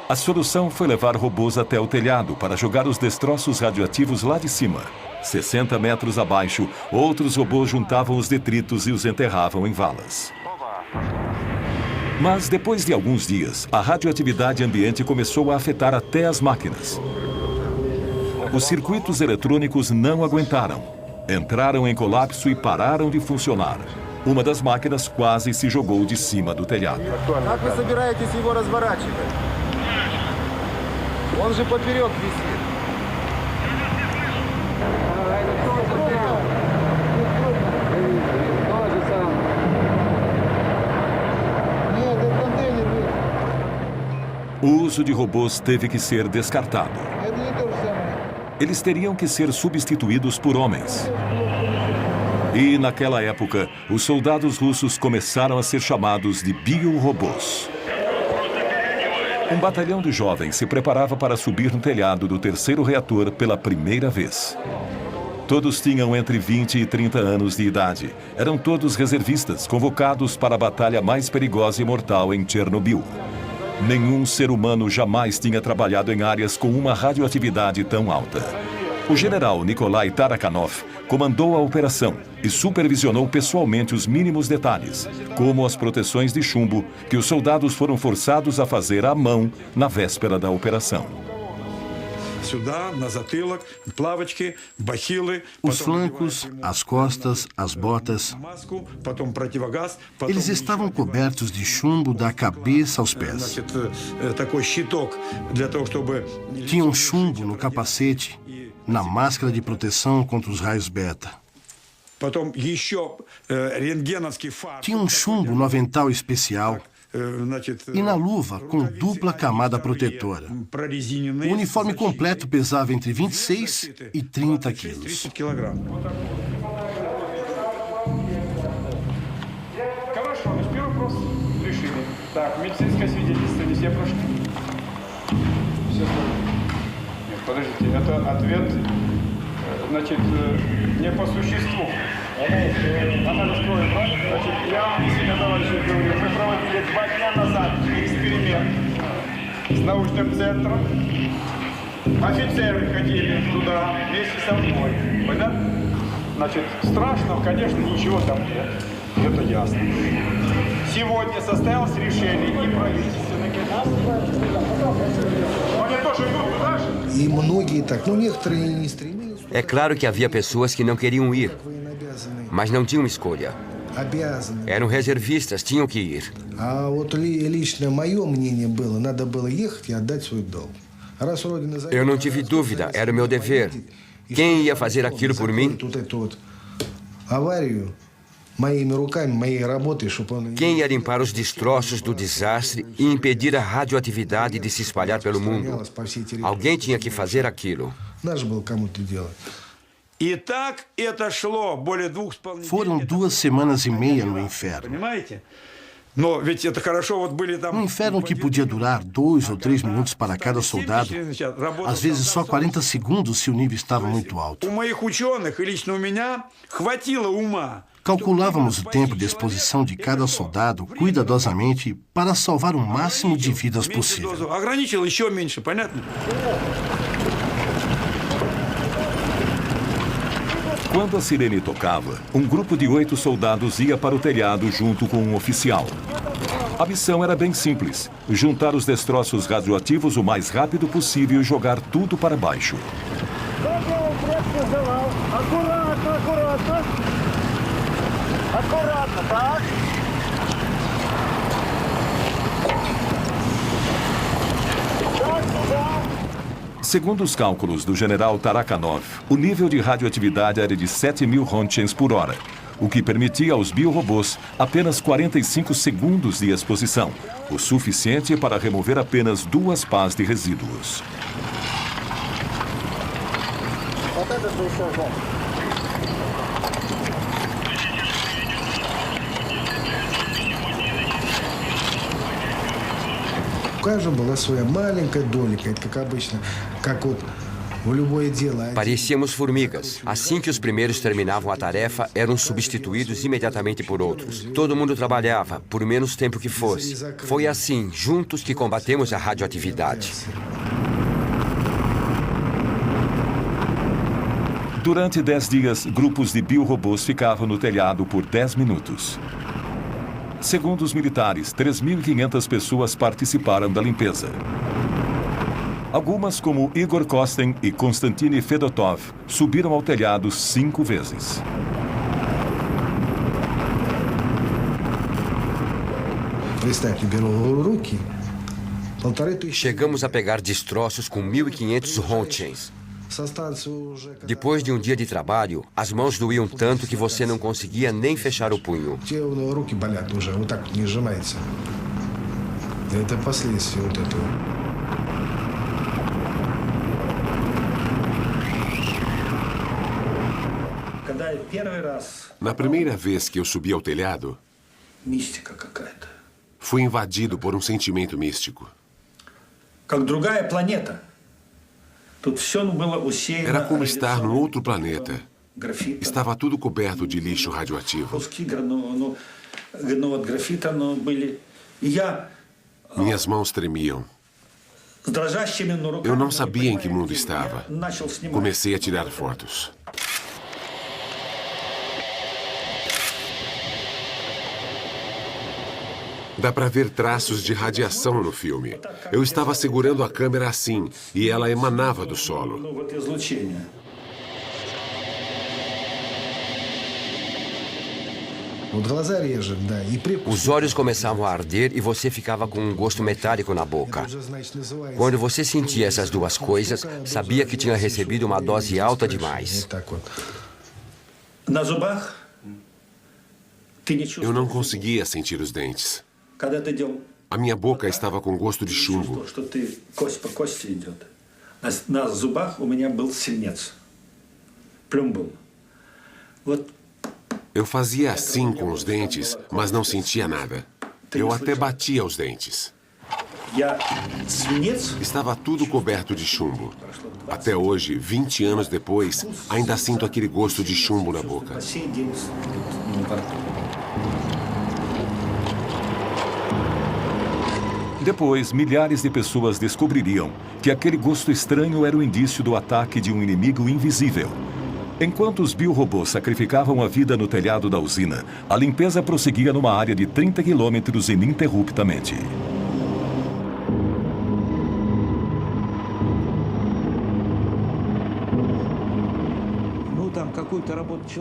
A solução foi levar robôs até o telhado para jogar os destroços radioativos lá de cima. 60 metros abaixo, outros robôs juntavam os detritos e os enterravam em valas. Mas depois de alguns dias, a radioatividade ambiente começou a afetar até as máquinas. Os circuitos eletrônicos não aguentaram. Entraram em colapso e pararam de funcionar. Uma das máquinas quase se jogou de cima do telhado.
Как вы собираетесь его разворачивать? Он же поперек висит.
O uso de robôs teve que ser descartado. Eles teriam que ser substituídos por homens. E, naquela época, os soldados russos começaram a ser chamados de biorobôs. Um batalhão de jovens se preparava para subir no telhado do terceiro reator pela primeira vez. Todos tinham entre 20 e 30 anos de idade. Eram todos reservistas, convocados para a batalha mais perigosa e mortal em Chernobyl. Nenhum ser humano jamais tinha trabalhado em áreas com uma radioatividade tão alta. O general Nikolai Tarakhanov comandou a operação e supervisionou pessoalmente os mínimos detalhes, como as proteções de chumbo que os soldados foram forçados a fazer à mão na véspera da operação.
Os flancos, as costas, as botas, eles estavam cobertos de chumbo da cabeça aos pés. Tinham chumbo no capacete, na máscara de proteção contra os raios beta. Tinha um chumbo no avental especial e na luva com dupla camada protetora. O uniforme completo pesava entre 26 e 30 quilos.
Хорошо, значит, первый вопрос решили. Так, медицинское свидетельство не все прошли? Все прошли. Нет, подождите, это ответ, значит, не по существу. Анализ крови, правильно? Значит, я себе, товарищи, говорю, мы проводили 2 дня назад эксперимент с научным центром. Офицеры ходили туда вместе со мной. Понятно? Значит, страшного, конечно, ничего там нет. Это ясно. Сегодня состоялось решение и правительственных. Они тоже идут туда же?
И многие так, но некоторые не стремились.
É claro que havia pessoas que não queriam ir, mas não tinham escolha. Eram reservistas, tinham que ir.
А вот лично мое мнение было, надо было ехать и отдать свой долг. Раз Родина
Eu não tive dúvida, era o meu dever. Quem ia fazer aquilo por mim?
Аварию моими руками, моей работой, чтобы он...
Quem ia limpar os destroços do desastre e impedir a radioatividade de se espalhar pelo mundo? Alguém tinha que fazer aquilo.
Надо было кому-то делать.
Foram 2 semanas e meia no inferno. Um inferno que podia durar 2 ou 3 minutos para cada soldado, às vezes só 40 segundos se o nível estava muito alto. Calculávamos o tempo de exposição de cada soldado cuidadosamente para salvar o máximo de vidas possível.
Quando a sirene tocava, um grupo de 8 soldados ia para o telhado junto com um oficial. A missão era bem simples: juntar os destroços radioativos o mais rápido possível e jogar tudo para baixo. Segundo os cálculos do general Tarakhanov, o nível de radioatividade era de 7.000 rontgens por hora, o que permitia aos biorobôs apenas 45 segundos de exposição, o suficiente para remover apenas 2 pás de resíduos.
каждого была своя маленькая долика. Это как обычно, как вот в любое дело.
Parecíamos formigas. Assim que os primeiros terminavam a tarefa, eram substituídos imediatamente por outros. Todo mundo trabalhava, por menos tempo que fosse. Foi assim, juntos, que combatemos a radioatividade.
Durante 10 dias, grupos de biorobôs ficavam no telhado por 10 minutos. Segundo os militares, 3.500 pessoas participaram da limpeza. Algumas, como Igor Kosten e Konstantin Fedotov, subiram ao telhado 5 vezes.
Chegamos a pegar destroços com 1.500 Rontgens. Depois de um dia de trabalho, as mãos doíam tanto que você não conseguia nem fechar o punho.
Na primeira vez que eu subi ao telhado, fui invadido por um sentimento místico. Era como estar num outro planeta. Estava tudo coberto de lixo radioativo. Minhas mãos tremiam. Eu não sabia em que mundo estava. Comecei a tirar fotos. Dá para ver traços de radiação no filme. Eu estava segurando a câmera assim, e ela emanava do solo.
Os olhos começavam a arder e você ficava com um gosto metálico na boca. Quando você sentia essas duas coisas, sabia que tinha recebido uma dose alta demais.
Eu não conseguia sentir os dentes. A minha boca estava com gosto de chumbo. Eu fazia assim com os dentes, mas não sentia nada. Eu até batia os dentes. Estava tudo coberto de chumbo. Até hoje, 20 anos depois, ainda sinto aquele gosto de chumbo na boca.
Depois, milhares de pessoas descobririam que aquele gosto estranho era o indício do ataque de um inimigo invisível. Enquanto os biorobôs sacrificavam a vida no telhado da usina, a limpeza prosseguia numa área de 30 quilômetros ininterruptamente.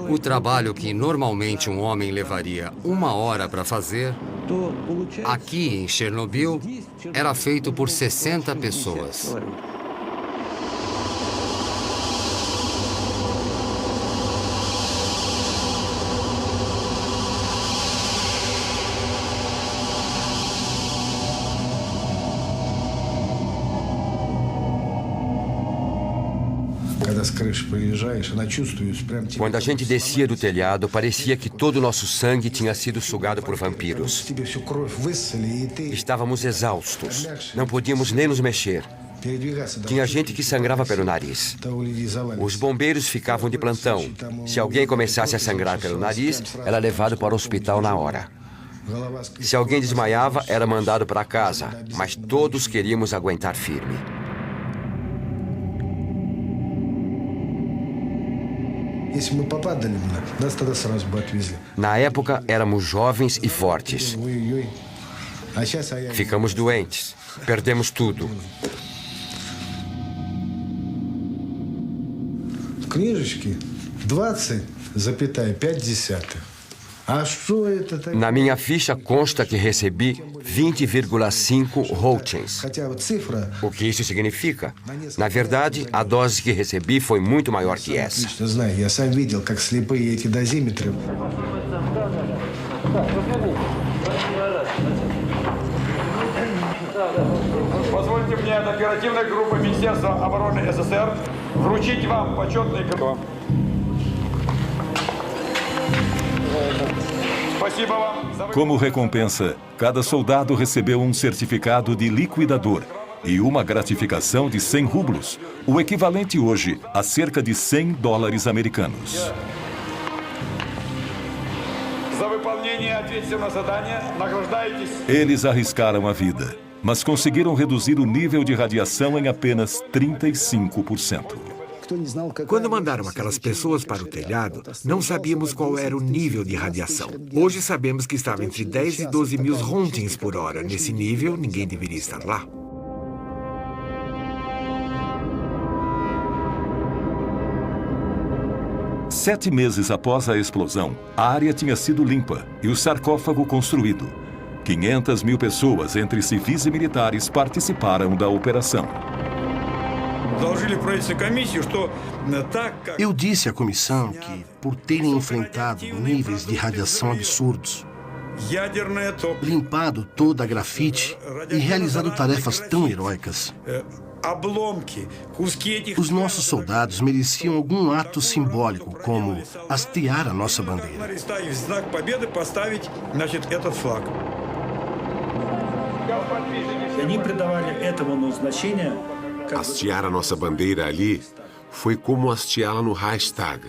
O trabalho que normalmente um homem levaria 1 hora para fazer, aqui em Chernobyl, era feito por 60 pessoas.
Quando a gente descia do telhado, parecia que todo o nosso sangue tinha sido sugado por vampiros. Estávamos exaustos. Não podíamos nem nos mexer. Tinha gente que sangrava pelo nariz. Os bombeiros ficavam de plantão. Se alguém começasse a sangrar pelo nariz, era levado para o hospital na hora. Se alguém desmaiava, era mandado para casa. Mas todos queríamos aguentar firme. Na época, éramos jovens e fortes. Ficamos doentes. Perdemos tudo. Na minha ficha consta que recebi 20,5 Roentgens. O que isso significa? Na verdade, a dose que recebi foi muito maior que essa.
Позвольте мне от оперативной группы Министерства обороны СССР вручить вам почетный грамоту.
Como recompensa, cada soldado recebeu um certificado de liquidador e uma gratificação de 100 rublos, o equivalente hoje a cerca de 100 dólares americanos. Eles arriscaram a vida, mas conseguiram reduzir o nível de radiação em apenas 35%.
Quando mandaram aquelas pessoas para o telhado, não sabíamos qual era o nível de radiação. Hoje sabemos que estava entre 10 e 12 mil rontgens por hora. Nesse nível, ninguém deveria estar lá.
Sete meses após a explosão, a área tinha sido limpa e o sarcófago construído. 500 mil pessoas, entre civis e militares, participaram da operação.
Eu disse à comissão que, por terem enfrentado níveis de radiação absurdos, limpado toda a grafite e realizado tarefas tão heróicas, os nossos soldados mereciam algum ato simbólico, como hastear a nossa bandeira.
Hastear a nossa bandeira ali foi como hasteá-la no Reichstag,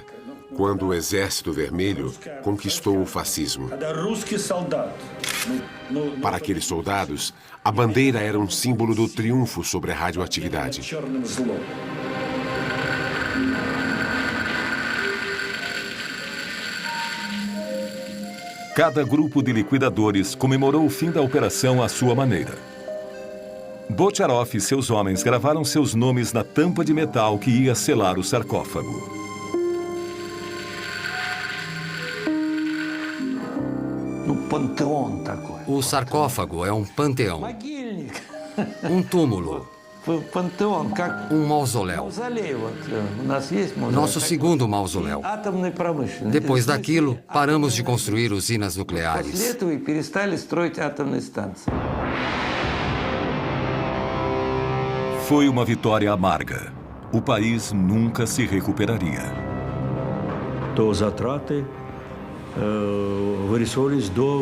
quando o Exército Vermelho conquistou o fascismo. Para aqueles soldados, a bandeira era um símbolo do triunfo sobre a radioatividade.
Cada grupo de liquidadores comemorou o fim da operação à sua maneira. Bocharov e seus homens gravaram seus nomes na tampa de metal que ia selar o sarcófago.
O sarcófago é um panteão. Um túmulo. Um mausoléu. Nosso segundo mausoléu. Depois daquilo, paramos de construir usinas nucleares.
Foi uma vitória amarga. O país nunca se recuperaria.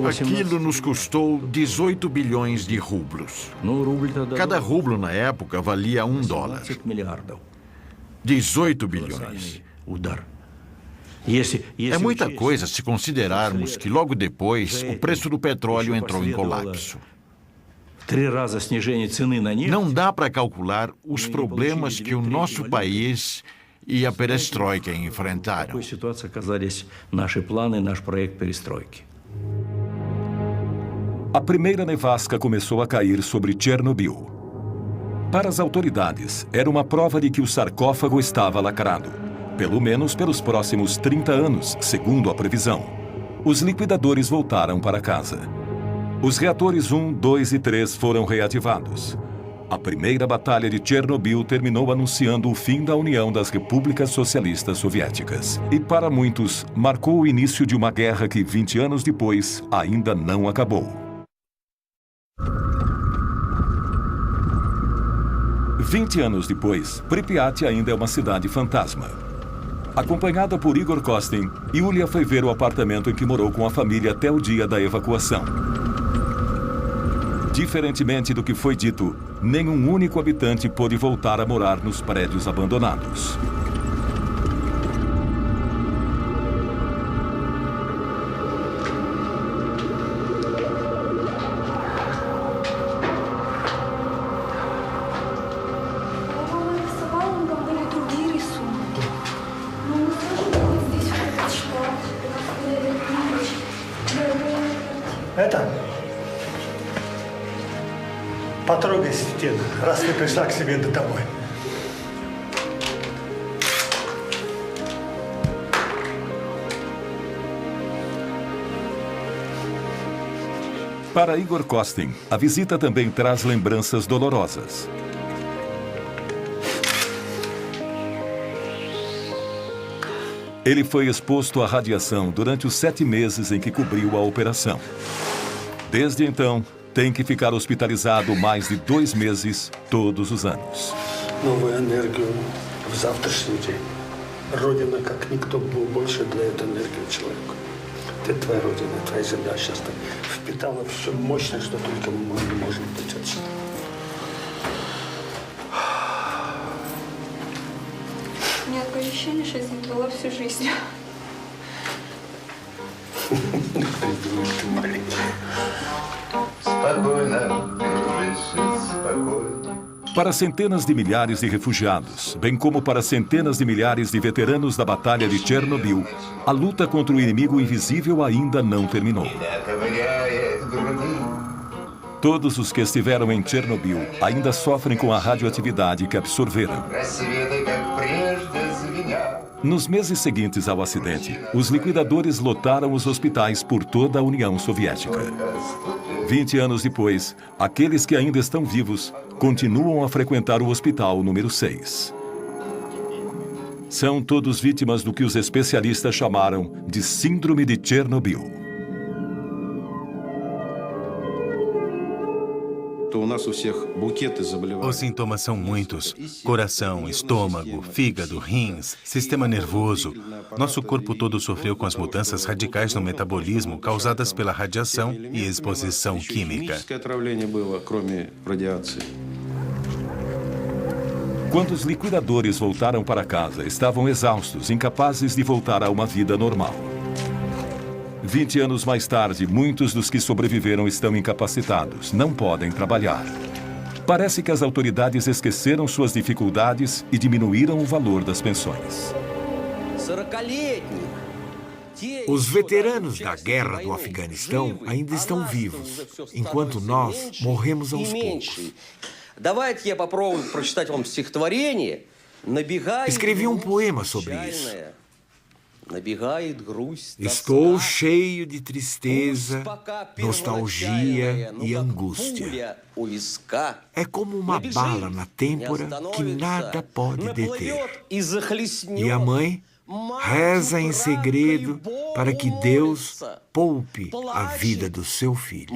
Aquilo nos custou 18 bilhões de rublos. Cada rublo na época valia $1. 18 bilhões. É muita coisa se considerarmos que logo depois o preço do petróleo entrou em colapso. Não dá para calcular os problemas que o nosso país e a perestroika enfrentaram.
A primeira nevasca começou a cair sobre Chernobyl. Para as autoridades, era uma prova de que o sarcófago estava lacrado, pelo menos pelos próximos 30 anos, segundo a previsão. Os liquidadores voltaram para casa. Os reatores 1, 2 e 3 foram reativados. A primeira batalha de Chernobyl terminou anunciando o fim da União das Repúblicas Socialistas Soviéticas. E para muitos, marcou o início de uma guerra que, 20 anos depois, ainda não acabou. 20 anos depois, Pripyat ainda é uma cidade fantasma. Acompanhada por Igor Kostin, Yulia foi ver o apartamento em que morou com a família até o dia da evacuação. Diferentemente do que foi dito, nenhum único habitante pôde voltar a morar nos prédios abandonados.
Потрогай стену, раз ты пришла к себе домой.
Para Igor Kostin, a visita também traz lembranças dolorosas. Ele foi exposto à radiação durante os 7 meses em que cobriu a operação. Desde então, tem que ficar hospitalizado mais de 2 meses todos os anos.
Новую энергию в завтрашний день. Родина, как никто, был больше для этой энергии человека.
Это твоя родина, твоя земля сейчас впитала все мощное, что только может быть отсюда.
У меня такое ощущение, что я здесь была всю жизнь.
Спокойно, спокойно.
Para centenas de milhares de refugiados, bem como para centenas de milhares de veteranos da Batalha de Chernobyl, a luta contra o inimigo invisível ainda não terminou. Todos os que estiveram em Chernobyl ainda sofrem com a radioatividade que absorveram. Nos meses seguintes ao acidente, os liquidadores lotaram os hospitais por toda a União Soviética. 20 anos depois, aqueles que ainda estão vivos continuam a frequentar o hospital número 6. São todos vítimas do que os especialistas chamaram de Síndrome de Chernobyl.
Os sintomas são muitos: coração, estômago, fígado, rins, sistema nervoso. Nosso corpo todo sofreu com as mudanças radicais no metabolismo causadas pela radiação e exposição química.
Quando os liquidadores voltaram para casa, estavam exaustos, incapazes de voltar a uma vida normal. 20 anos mais tarde, muitos dos que sobreviveram estão incapacitados, não podem trabalhar. Parece que as autoridades esqueceram suas dificuldades e diminuíram o valor das pensões.
Os veteranos da guerra do Afeganistão ainda estão vivos, enquanto nós morremos aos poucos. Escrevi um poema sobre isso. Estou cheio de tristeza, nostalgia e angústia. É como uma bala na têmpora que nada pode deter. E a mãe reza em segredo para que Deus poupe a vida do seu filho.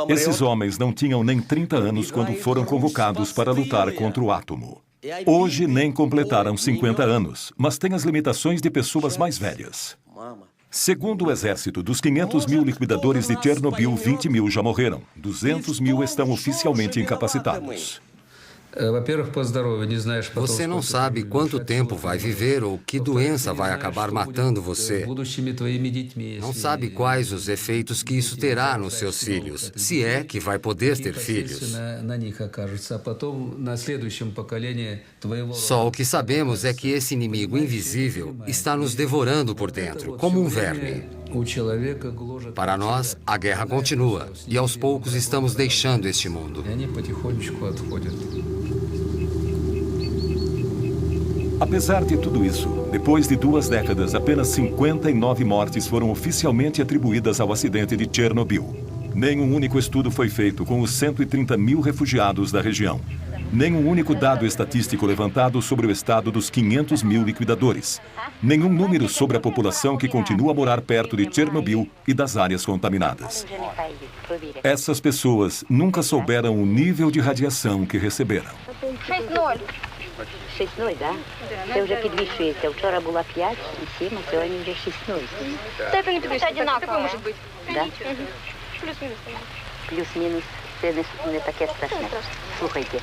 Esses homens não tinham nem 30 anos quando foram convocados para lutar contra o átomo. Hoje nem completaram 50 anos, mas têm as limitações de pessoas mais velhas. Segundo o exército, dos 500 mil liquidadores de Chernobyl, 20 mil já morreram. 200 mil estão oficialmente incapacitados.
Você não sabe quanto tempo vai viver ou que doença vai acabar matando você. Não sabe quais os efeitos que isso terá nos seus filhos, se é que vai poder ter filhos. Só o que sabemos é que esse inimigo invisível está nos devorando por dentro, como um verme. Para nós, a guerra continua e aos poucos estamos deixando este mundo.
Apesar de tudo isso, depois de 2 décadas, apenas 59 mortes foram oficialmente atribuídas ao acidente de Chernobyl. Nenhum único estudo foi feito com os 130 mil refugiados da região. Nenhum único dado estatístico levantado sobre o estado dos 500 mil liquidadores. Nenhum número sobre a população que continua a morar perto de Chernobyl e das áreas contaminadas. Essas pessoas nunca souberam o nível de radiação que receberam.
6-0, да? Це вже підвищується. Вчора була 5 і 7, а сьогодні вже 6-0.
Степень це одинаково може бути.
Да?
Плюс-мінус.
Плюс-мінус. Це не таке страшне. Слухайте,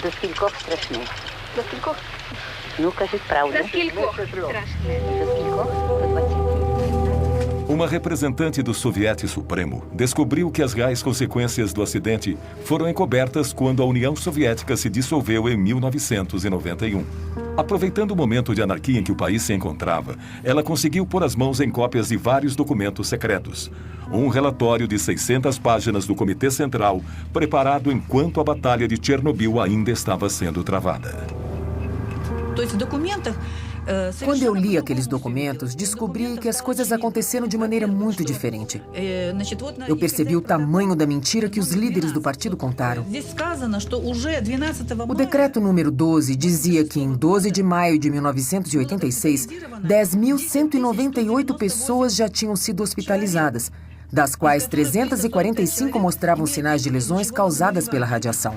до скількох страшне?
До скількох?
Ну, кажіть правду.
До скількох страшне?
До скількох? До 20.
Uma representante do Soviete Supremo descobriu que as reais consequências do acidente foram encobertas quando a União Soviética se dissolveu em 1991. Aproveitando o momento de anarquia em que o país se encontrava, ela conseguiu pôr as mãos em cópias de vários documentos secretos. Um relatório de 600 páginas do Comitê Central, preparado enquanto a Batalha de Chernobyl ainda estava sendo travada.
Quando eu li aqueles documentos, descobri que as coisas aconteceram de maneira muito diferente. Eu percebi o tamanho da mentira que os líderes do partido contaram. O decreto número 12 dizia que em 12 de maio de 1986, 10.198 pessoas já tinham sido hospitalizadas, das quais 345 mostravam sinais de lesões causadas pela radiação.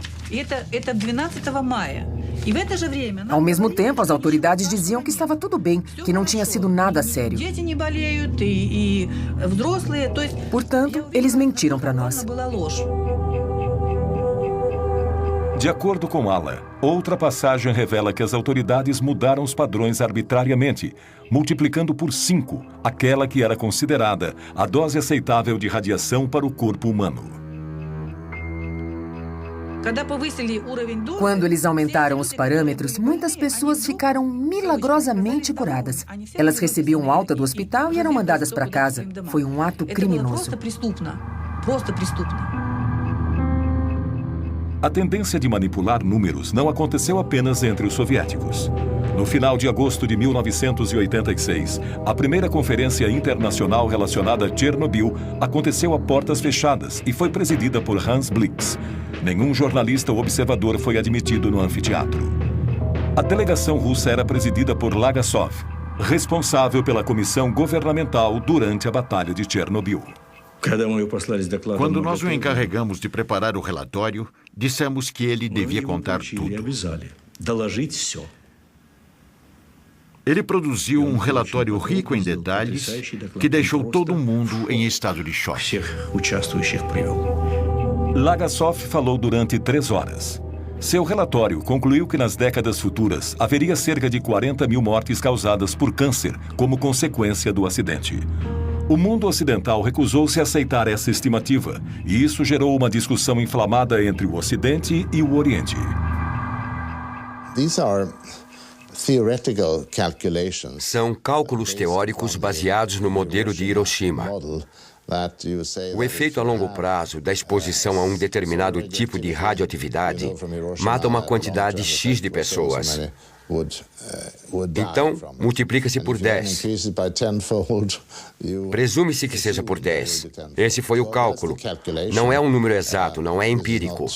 Ao mesmo tempo, as autoridades diziam que estava tudo bem, que não tinha sido nada sério. Portanto, eles mentiram para nós.
De acordo com Ala, outra passagem revela que as autoridades mudaram os padrões arbitrariamente, multiplicando por 5 aquela que era considerada a dose aceitável de radiação para o corpo humano.
Quando eles aumentaram os parâmetros, muitas pessoas ficaram milagrosamente curadas. Elas recebiam alta do hospital e eram mandadas para casa. Foi um ato criminoso.
A tendência de manipular números não aconteceu apenas entre os soviéticos. No final de agosto de 1986, a primeira conferência internacional relacionada a Chernobyl aconteceu a portas fechadas e foi presidida por Hans Blix. Nenhum jornalista ou observador foi admitido no anfiteatro. A delegação russa era presidida por Lagasov, responsável pela comissão governamental durante a Batalha de Chernobyl.
Quando nós o encarregamos de preparar o relatório, dissemos que ele devia contar tudo. Ele produziu um relatório rico em detalhes que deixou todo mundo em estado de choque.
Lagasov falou durante 3 horas. Seu relatório concluiu que nas décadas futuras haveria cerca de 40 mil mortes causadas por câncer como consequência do acidente. O mundo ocidental recusou-se a aceitar essa estimativa, e isso gerou uma discussão inflamada entre o Ocidente e o Oriente.
São cálculos teóricos baseados no modelo de Hiroshima. O efeito a longo prazo da exposição a um determinado tipo de radioatividade mata uma quantidade X de pessoas. Então, multiplica-se por 10. Presume-se que seja por 10. Esse foi o cálculo. Não é um número exato, não é empírico.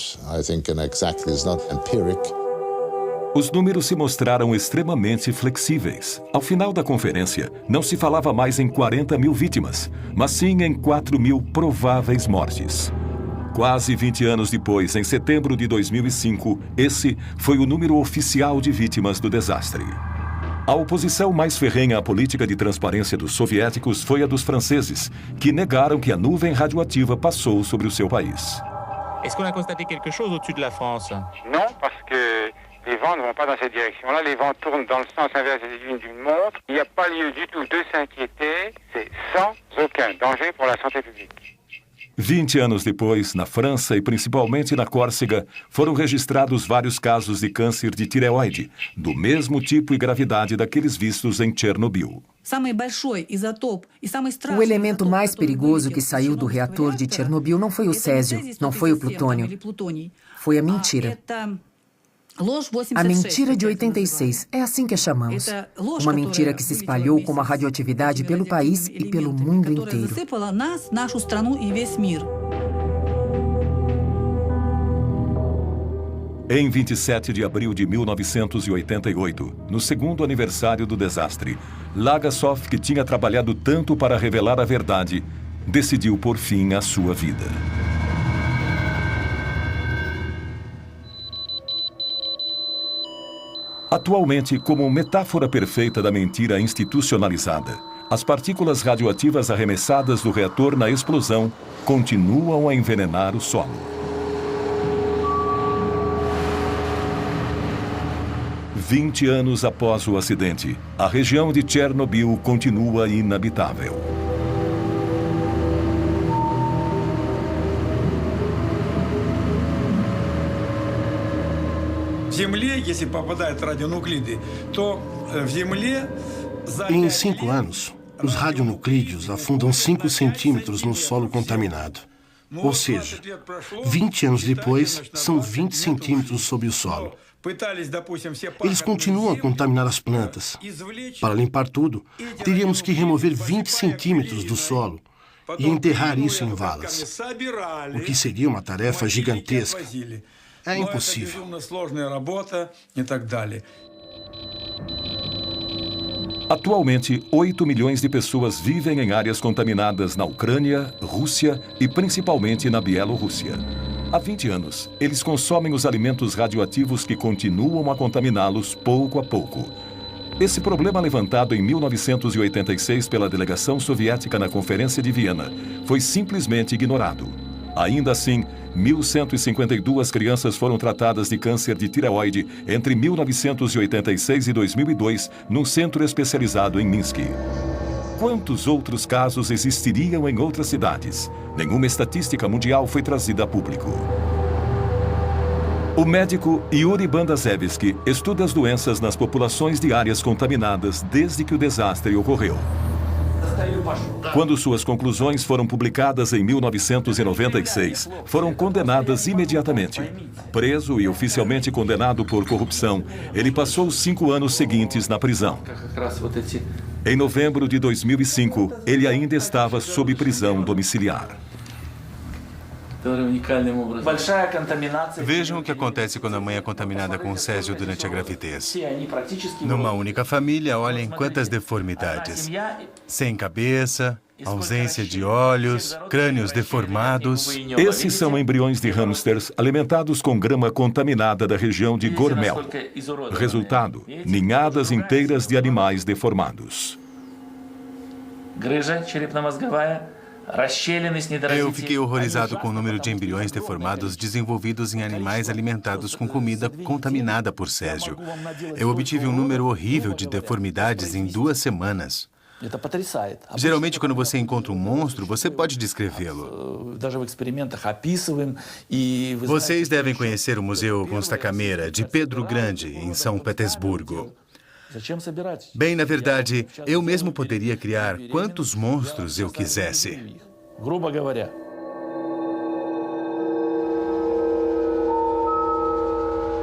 Os números se mostraram extremamente flexíveis. Ao final da conferência, não se falava mais em 40 mil vítimas, mas sim em 4 mil prováveis mortes. Quase 20 anos depois, em setembro de 2005, esse foi o número oficial de vítimas do desastre. A oposição mais ferrenha à política de transparência dos soviéticos foi a dos franceses, que negaram que a nuvem radioativa passou sobre o seu país.
Est-ce qu'on a constaté quelque chose au-dessus de la France?
Non, parce que les vents ne vont pas dans cette direction-là. Les vents tournent dans le sens inverse des aiguilles d'une montre. Il n'y a pas lieu du tout de s'inquiéter. C'est sans aucun danger pour la santé publique.
20 anos depois, na França e principalmente na Córcega, foram registrados vários casos de câncer de tireoide, do mesmo tipo e gravidade daqueles vistos em Chernobyl.
O elemento mais perigoso que saiu do reator de Chernobyl não foi o césio, não foi o plutônio. Foi a mentira. A mentira de 86, é assim que a chamamos. Uma mentira que se espalhou como a radioatividade pelo país e pelo mundo inteiro.
Em 27 de abril de 1988, no segundo aniversário do desastre, Lagasov, que tinha trabalhado tanto para revelar a verdade, decidiu pôr fim à sua vida. Atualmente, como metáfora perfeita da mentira institucionalizada, as partículas radioativas arremessadas do reator na explosão continuam a envenenar o solo. 20 anos após o acidente, a região de Chernobyl continua inabitável.
Em 5 anos, os radionuclídeos afundam 5 centímetros no solo contaminado. Ou seja, 20 anos depois, são 20 centímetros sob o solo. Eles continuam a contaminar as plantas. Para limpar tudo, teríamos que remover 20 centímetros do solo e enterrar isso em valas, o que seria uma tarefa gigantesca. É impossível.
Atualmente, 8 milhões de pessoas vivem em áreas contaminadas na Ucrânia, Rússia e principalmente na Bielorrússia. Há 20 anos, eles consomem os alimentos radioativos que continuam a contaminá-los pouco a pouco. Esse problema, levantado em 1986 pela delegação soviética na Conferência de Viena, foi simplesmente ignorado. Ainda assim, 1.152 crianças foram tratadas de câncer de tireoide entre 1986 e 2002 num centro especializado em Minsk. Quantos outros casos existiriam em outras cidades? Nenhuma estatística mundial foi trazida a público. O médico Yuri Bandazevsky estuda as doenças nas populações de áreas contaminadas desde que o desastre ocorreu. Quando suas conclusões foram publicadas em 1996, foram condenadas imediatamente. Preso e oficialmente condenado por corrupção, ele passou os 5 anos seguintes na prisão. Em novembro de 2005, ele ainda estava sob prisão domiciliar.
Vejam o que acontece quando a mãe é contaminada com césio durante a gravidez. Numa única família, olhem quantas deformidades. Sem cabeça, ausência de olhos, crânios deformados.
Esses são embriões de hamsters alimentados com grama contaminada da região de Gormel. Resultado, ninhadas inteiras de animais deformados.
Eu fiquei horrorizado com o número de embriões deformados desenvolvidos em animais alimentados com comida contaminada por césio. Eu obtive um número horrível de deformidades em 2 semanas. Geralmente, quando você encontra um monstro, você pode descrevê-lo. Vocês devem conhecer o Museu Constacameira, de Pedro Grande, em São Petersburgo. Bem, na verdade, eu mesmo poderia criar quantos monstros eu quisesse.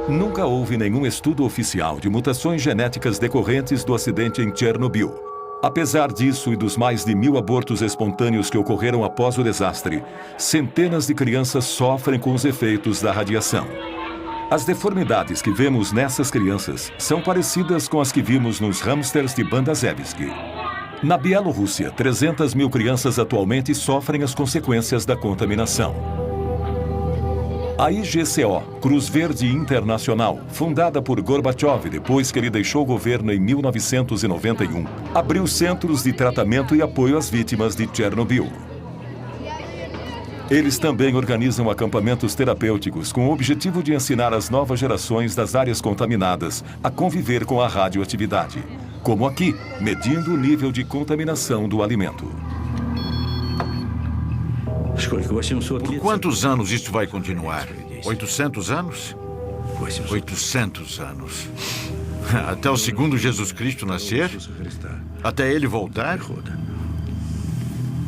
Nunca houve nenhum estudo oficial de mutações genéticas decorrentes do acidente em Chernobyl. Apesar disso e dos mais de 1.000 abortos espontâneos que ocorreram após o desastre, centenas de crianças sofrem com os efeitos da radiação. As deformidades que vemos nessas crianças são parecidas com as que vimos nos hamsters de Bandazevsky. Na Bielorrússia, 300 mil crianças atualmente sofrem as consequências da contaminação. A IGCO, Cruz Verde Internacional, fundada por Gorbachev depois que ele deixou o governo em 1991, abriu centros de tratamento e apoio às vítimas de Chernobyl. Eles também organizam acampamentos terapêuticos com o objetivo de ensinar as novas gerações das áreas contaminadas a conviver com a radioatividade, como aqui, medindo o nível de contaminação do alimento.
Por quantos anos isso vai continuar? 800 anos? 800 anos. Até o segundo Jesus Cristo nascer? Até ele voltar?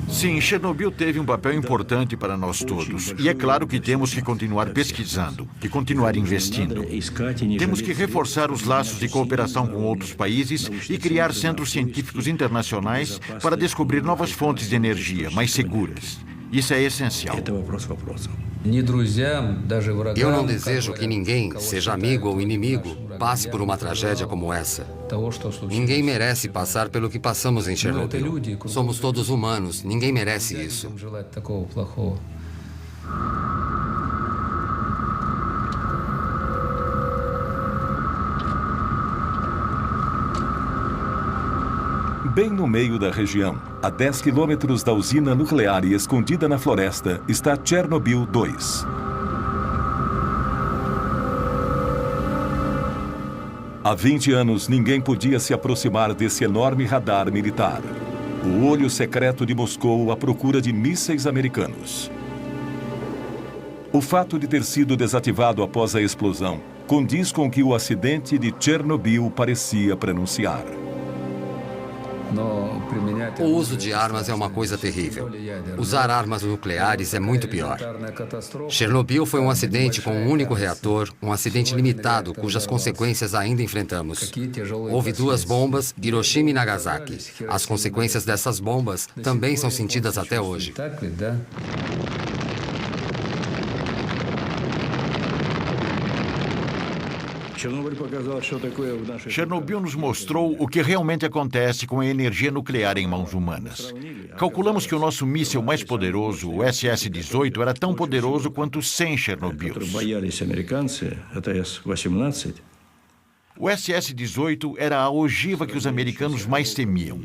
Sim, Chernobyl teve um papel importante para nós todos. E é claro que temos que continuar pesquisando e continuar investindo. Temos que reforçar os laços de cooperação com outros países e criar centros científicos internacionais para descobrir novas fontes de energia mais seguras. Isso é essencial.
Eu não desejo que ninguém, seja amigo ou inimigo, passe por uma tragédia como essa. Ninguém merece passar pelo que passamos em Chernobyl. Somos todos humanos, ninguém merece isso.
Bem no meio da região, a 10 quilômetros da usina nuclear e escondida na floresta, está Chernobyl 2. Há 20 anos, ninguém podia se aproximar desse enorme radar militar. O olho secreto de Moscou à procura de mísseis americanos. O fato de ter sido desativado após a explosão condiz com o que o acidente de Chernobyl parecia prenunciar.
O uso de armas é uma coisa terrível. Usar armas nucleares é muito pior. Chernobyl foi um acidente com um único reator, um acidente limitado, cujas consequências ainda enfrentamos. Houve 2 bombas, Hiroshima e Nagasaki. As consequências dessas bombas também são sentidas até hoje.
Chernobyl nos mostrou o que realmente acontece com a energia nuclear em mãos humanas. Calculamos que o nosso míssil mais poderoso, o SS-18, era tão poderoso quanto 100 Chernobyls. O SS-18 era a ogiva que os americanos mais temiam.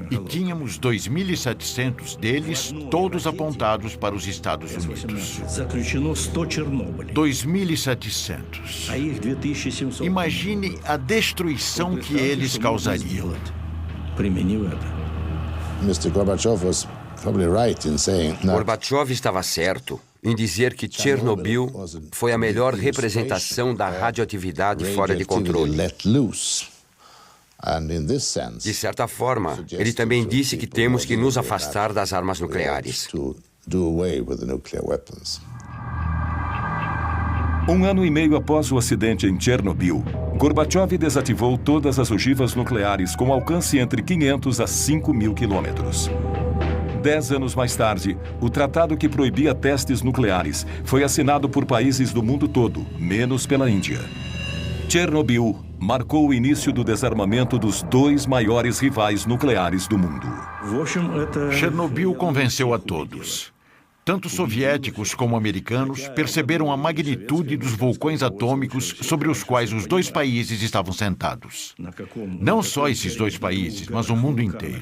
E tínhamos 2.700 deles, todos apontados para os Estados Unidos. 2.700. Imagine a destruição que eles causariam.
Mr. Gorbachev was probably right in saying that Gorbachev estava certo em dizer que Chernobyl foi a melhor representação da radioatividade fora de controle. De certa forma, ele também disse que temos que nos afastar das armas nucleares.
Um ano e meio após o acidente em Chernobyl, Gorbachev desativou todas as ogivas nucleares com alcance entre 500 a 5.000 quilômetros. 10 anos mais tarde, o tratado que proibia testes nucleares foi assinado por países do mundo todo, menos pela Índia. Chernobyl marcou o início do desarmamento dos dois maiores rivais nucleares do mundo.
Chernobyl convenceu a todos. Tanto soviéticos como americanos perceberam a magnitude dos vulcões atômicos sobre os quais os dois países estavam sentados. Não só esses dois países, mas o mundo inteiro.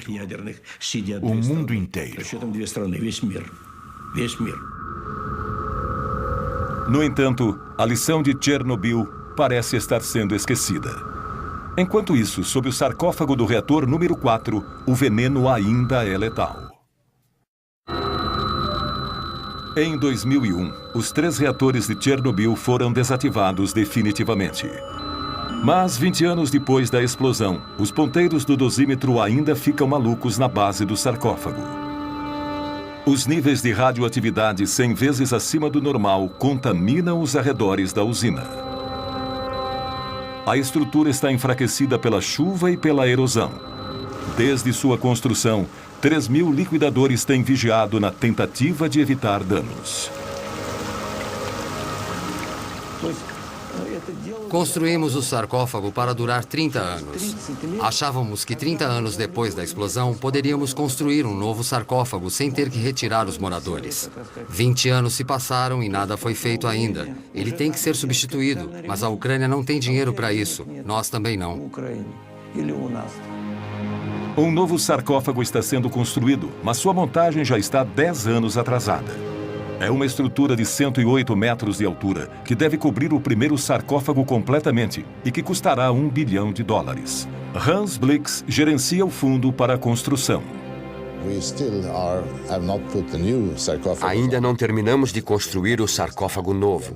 O mundo inteiro.
No entanto, a lição de Chernobyl parece estar sendo esquecida. Enquanto isso, sob o sarcófago do reator número 4, o veneno ainda é letal. Em 2001, os 3 reatores de Chernobyl foram desativados definitivamente. Mas 20 anos depois da explosão, os ponteiros do dosímetro ainda ficam malucos na base do sarcófago. Os níveis de radioatividade 100 vezes acima do normal contaminam os arredores da usina. A estrutura está enfraquecida pela chuva e pela erosão. Desde sua construção, 3.000 liquidadores têm vigiado na tentativa de evitar danos.
Construímos o sarcófago para durar 30 anos. Achávamos que 30 anos depois da explosão, poderíamos construir um novo sarcófago sem ter que retirar os moradores. 20 anos se passaram e nada foi feito ainda. Ele tem que ser substituído, mas a Ucrânia não tem dinheiro para isso. Nós também não.
Um novo sarcófago está sendo construído, mas sua montagem já está 10 anos atrasada. É uma estrutura de 108 metros de altura que deve cobrir o primeiro sarcófago completamente e que custará $1 bilhão. Hans Blix gerencia o fundo para a construção.
Ainda não terminamos de construir o sarcófago novo,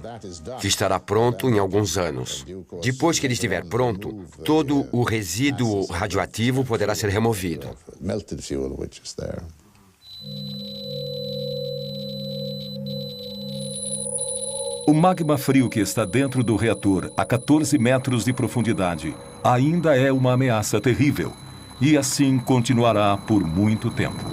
que estará pronto em alguns anos. Depois que ele estiver pronto, todo o resíduo radioativo poderá ser removido.
O magma frio que está dentro do reator, a 14 metros de profundidade, ainda é uma ameaça terrível. E assim continuará por muito tempo.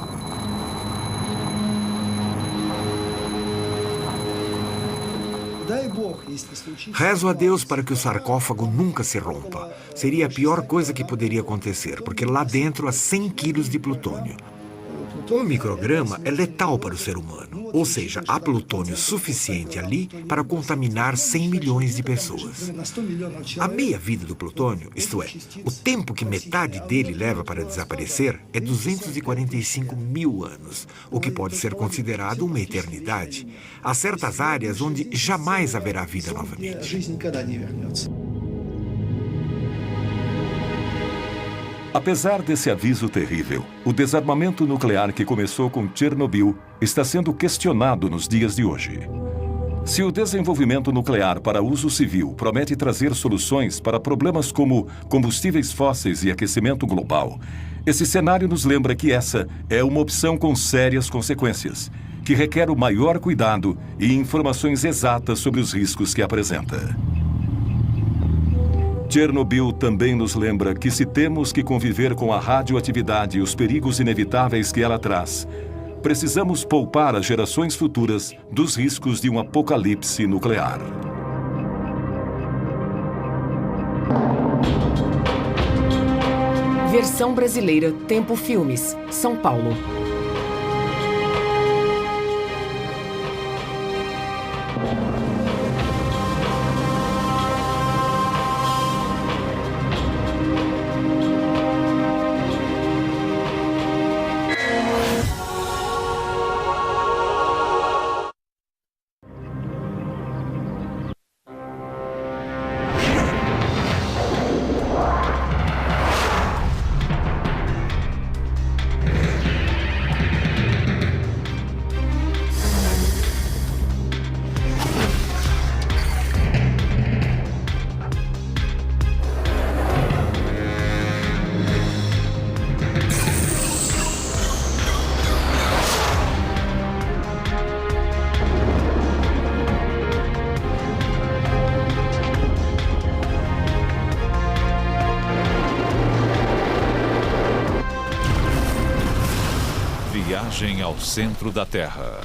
Rezo a Deus para que o sarcófago nunca se rompa. Seria a pior coisa que poderia acontecer, porque lá dentro há 100 quilos de plutônio. Um micrograma é letal para o ser humano, ou seja, há plutônio suficiente ali para contaminar 100 milhões de pessoas. A meia-vida do plutônio, isto é, o tempo que metade dele leva para desaparecer, é 245 mil anos, o que pode ser considerado uma eternidade. Há certas áreas onde jamais haverá vida novamente.
Apesar desse aviso terrível, o desarmamento nuclear que começou com Chernobyl está sendo questionado nos dias de hoje. Se o desenvolvimento nuclear para uso civil promete trazer soluções para problemas como combustíveis fósseis e aquecimento global, esse cenário nos lembra que essa é uma opção com sérias consequências, que requer o maior cuidado e informações exatas sobre os riscos que apresenta. Chernobyl também nos lembra que se temos que conviver com a radioatividade e os perigos inevitáveis que ela traz, precisamos poupar as gerações futuras dos riscos de um apocalipse nuclear.
Versão brasileira, Tempo Filmes, São Paulo.
Viagem ao centro da Terra.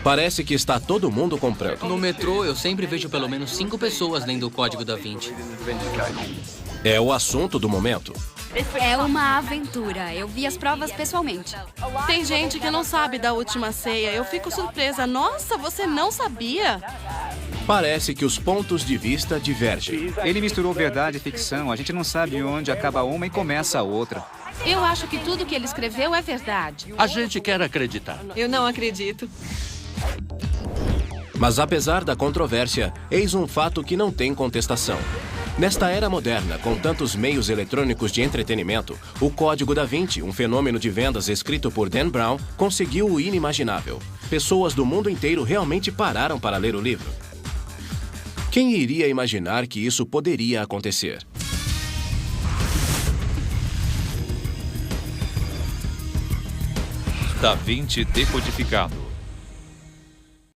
Parece que está todo mundo comprando.
No metrô, eu sempre vejo pelo menos 5 pessoas lendo o Código da Vinci.
É o assunto do momento.
É uma aventura. Eu vi as provas pessoalmente.
Tem gente que não sabe da Última Ceia. Eu fico surpresa. Nossa, você não sabia?
Parece que os pontos de vista divergem.
Ele misturou verdade e ficção. A gente não sabe onde acaba uma e começa a outra.
Eu acho que tudo que ele escreveu é verdade.
A gente quer acreditar.
Eu não acredito.
Mas apesar da controvérsia, eis um fato que não tem contestação. Nesta era moderna, com tantos meios eletrônicos de entretenimento, o Código da Vinci, um fenômeno de vendas escrito por Dan Brown, conseguiu o inimaginável. Pessoas do mundo inteiro realmente pararam para ler o livro. Quem iria imaginar que isso poderia acontecer?
Da Vinci decodificado.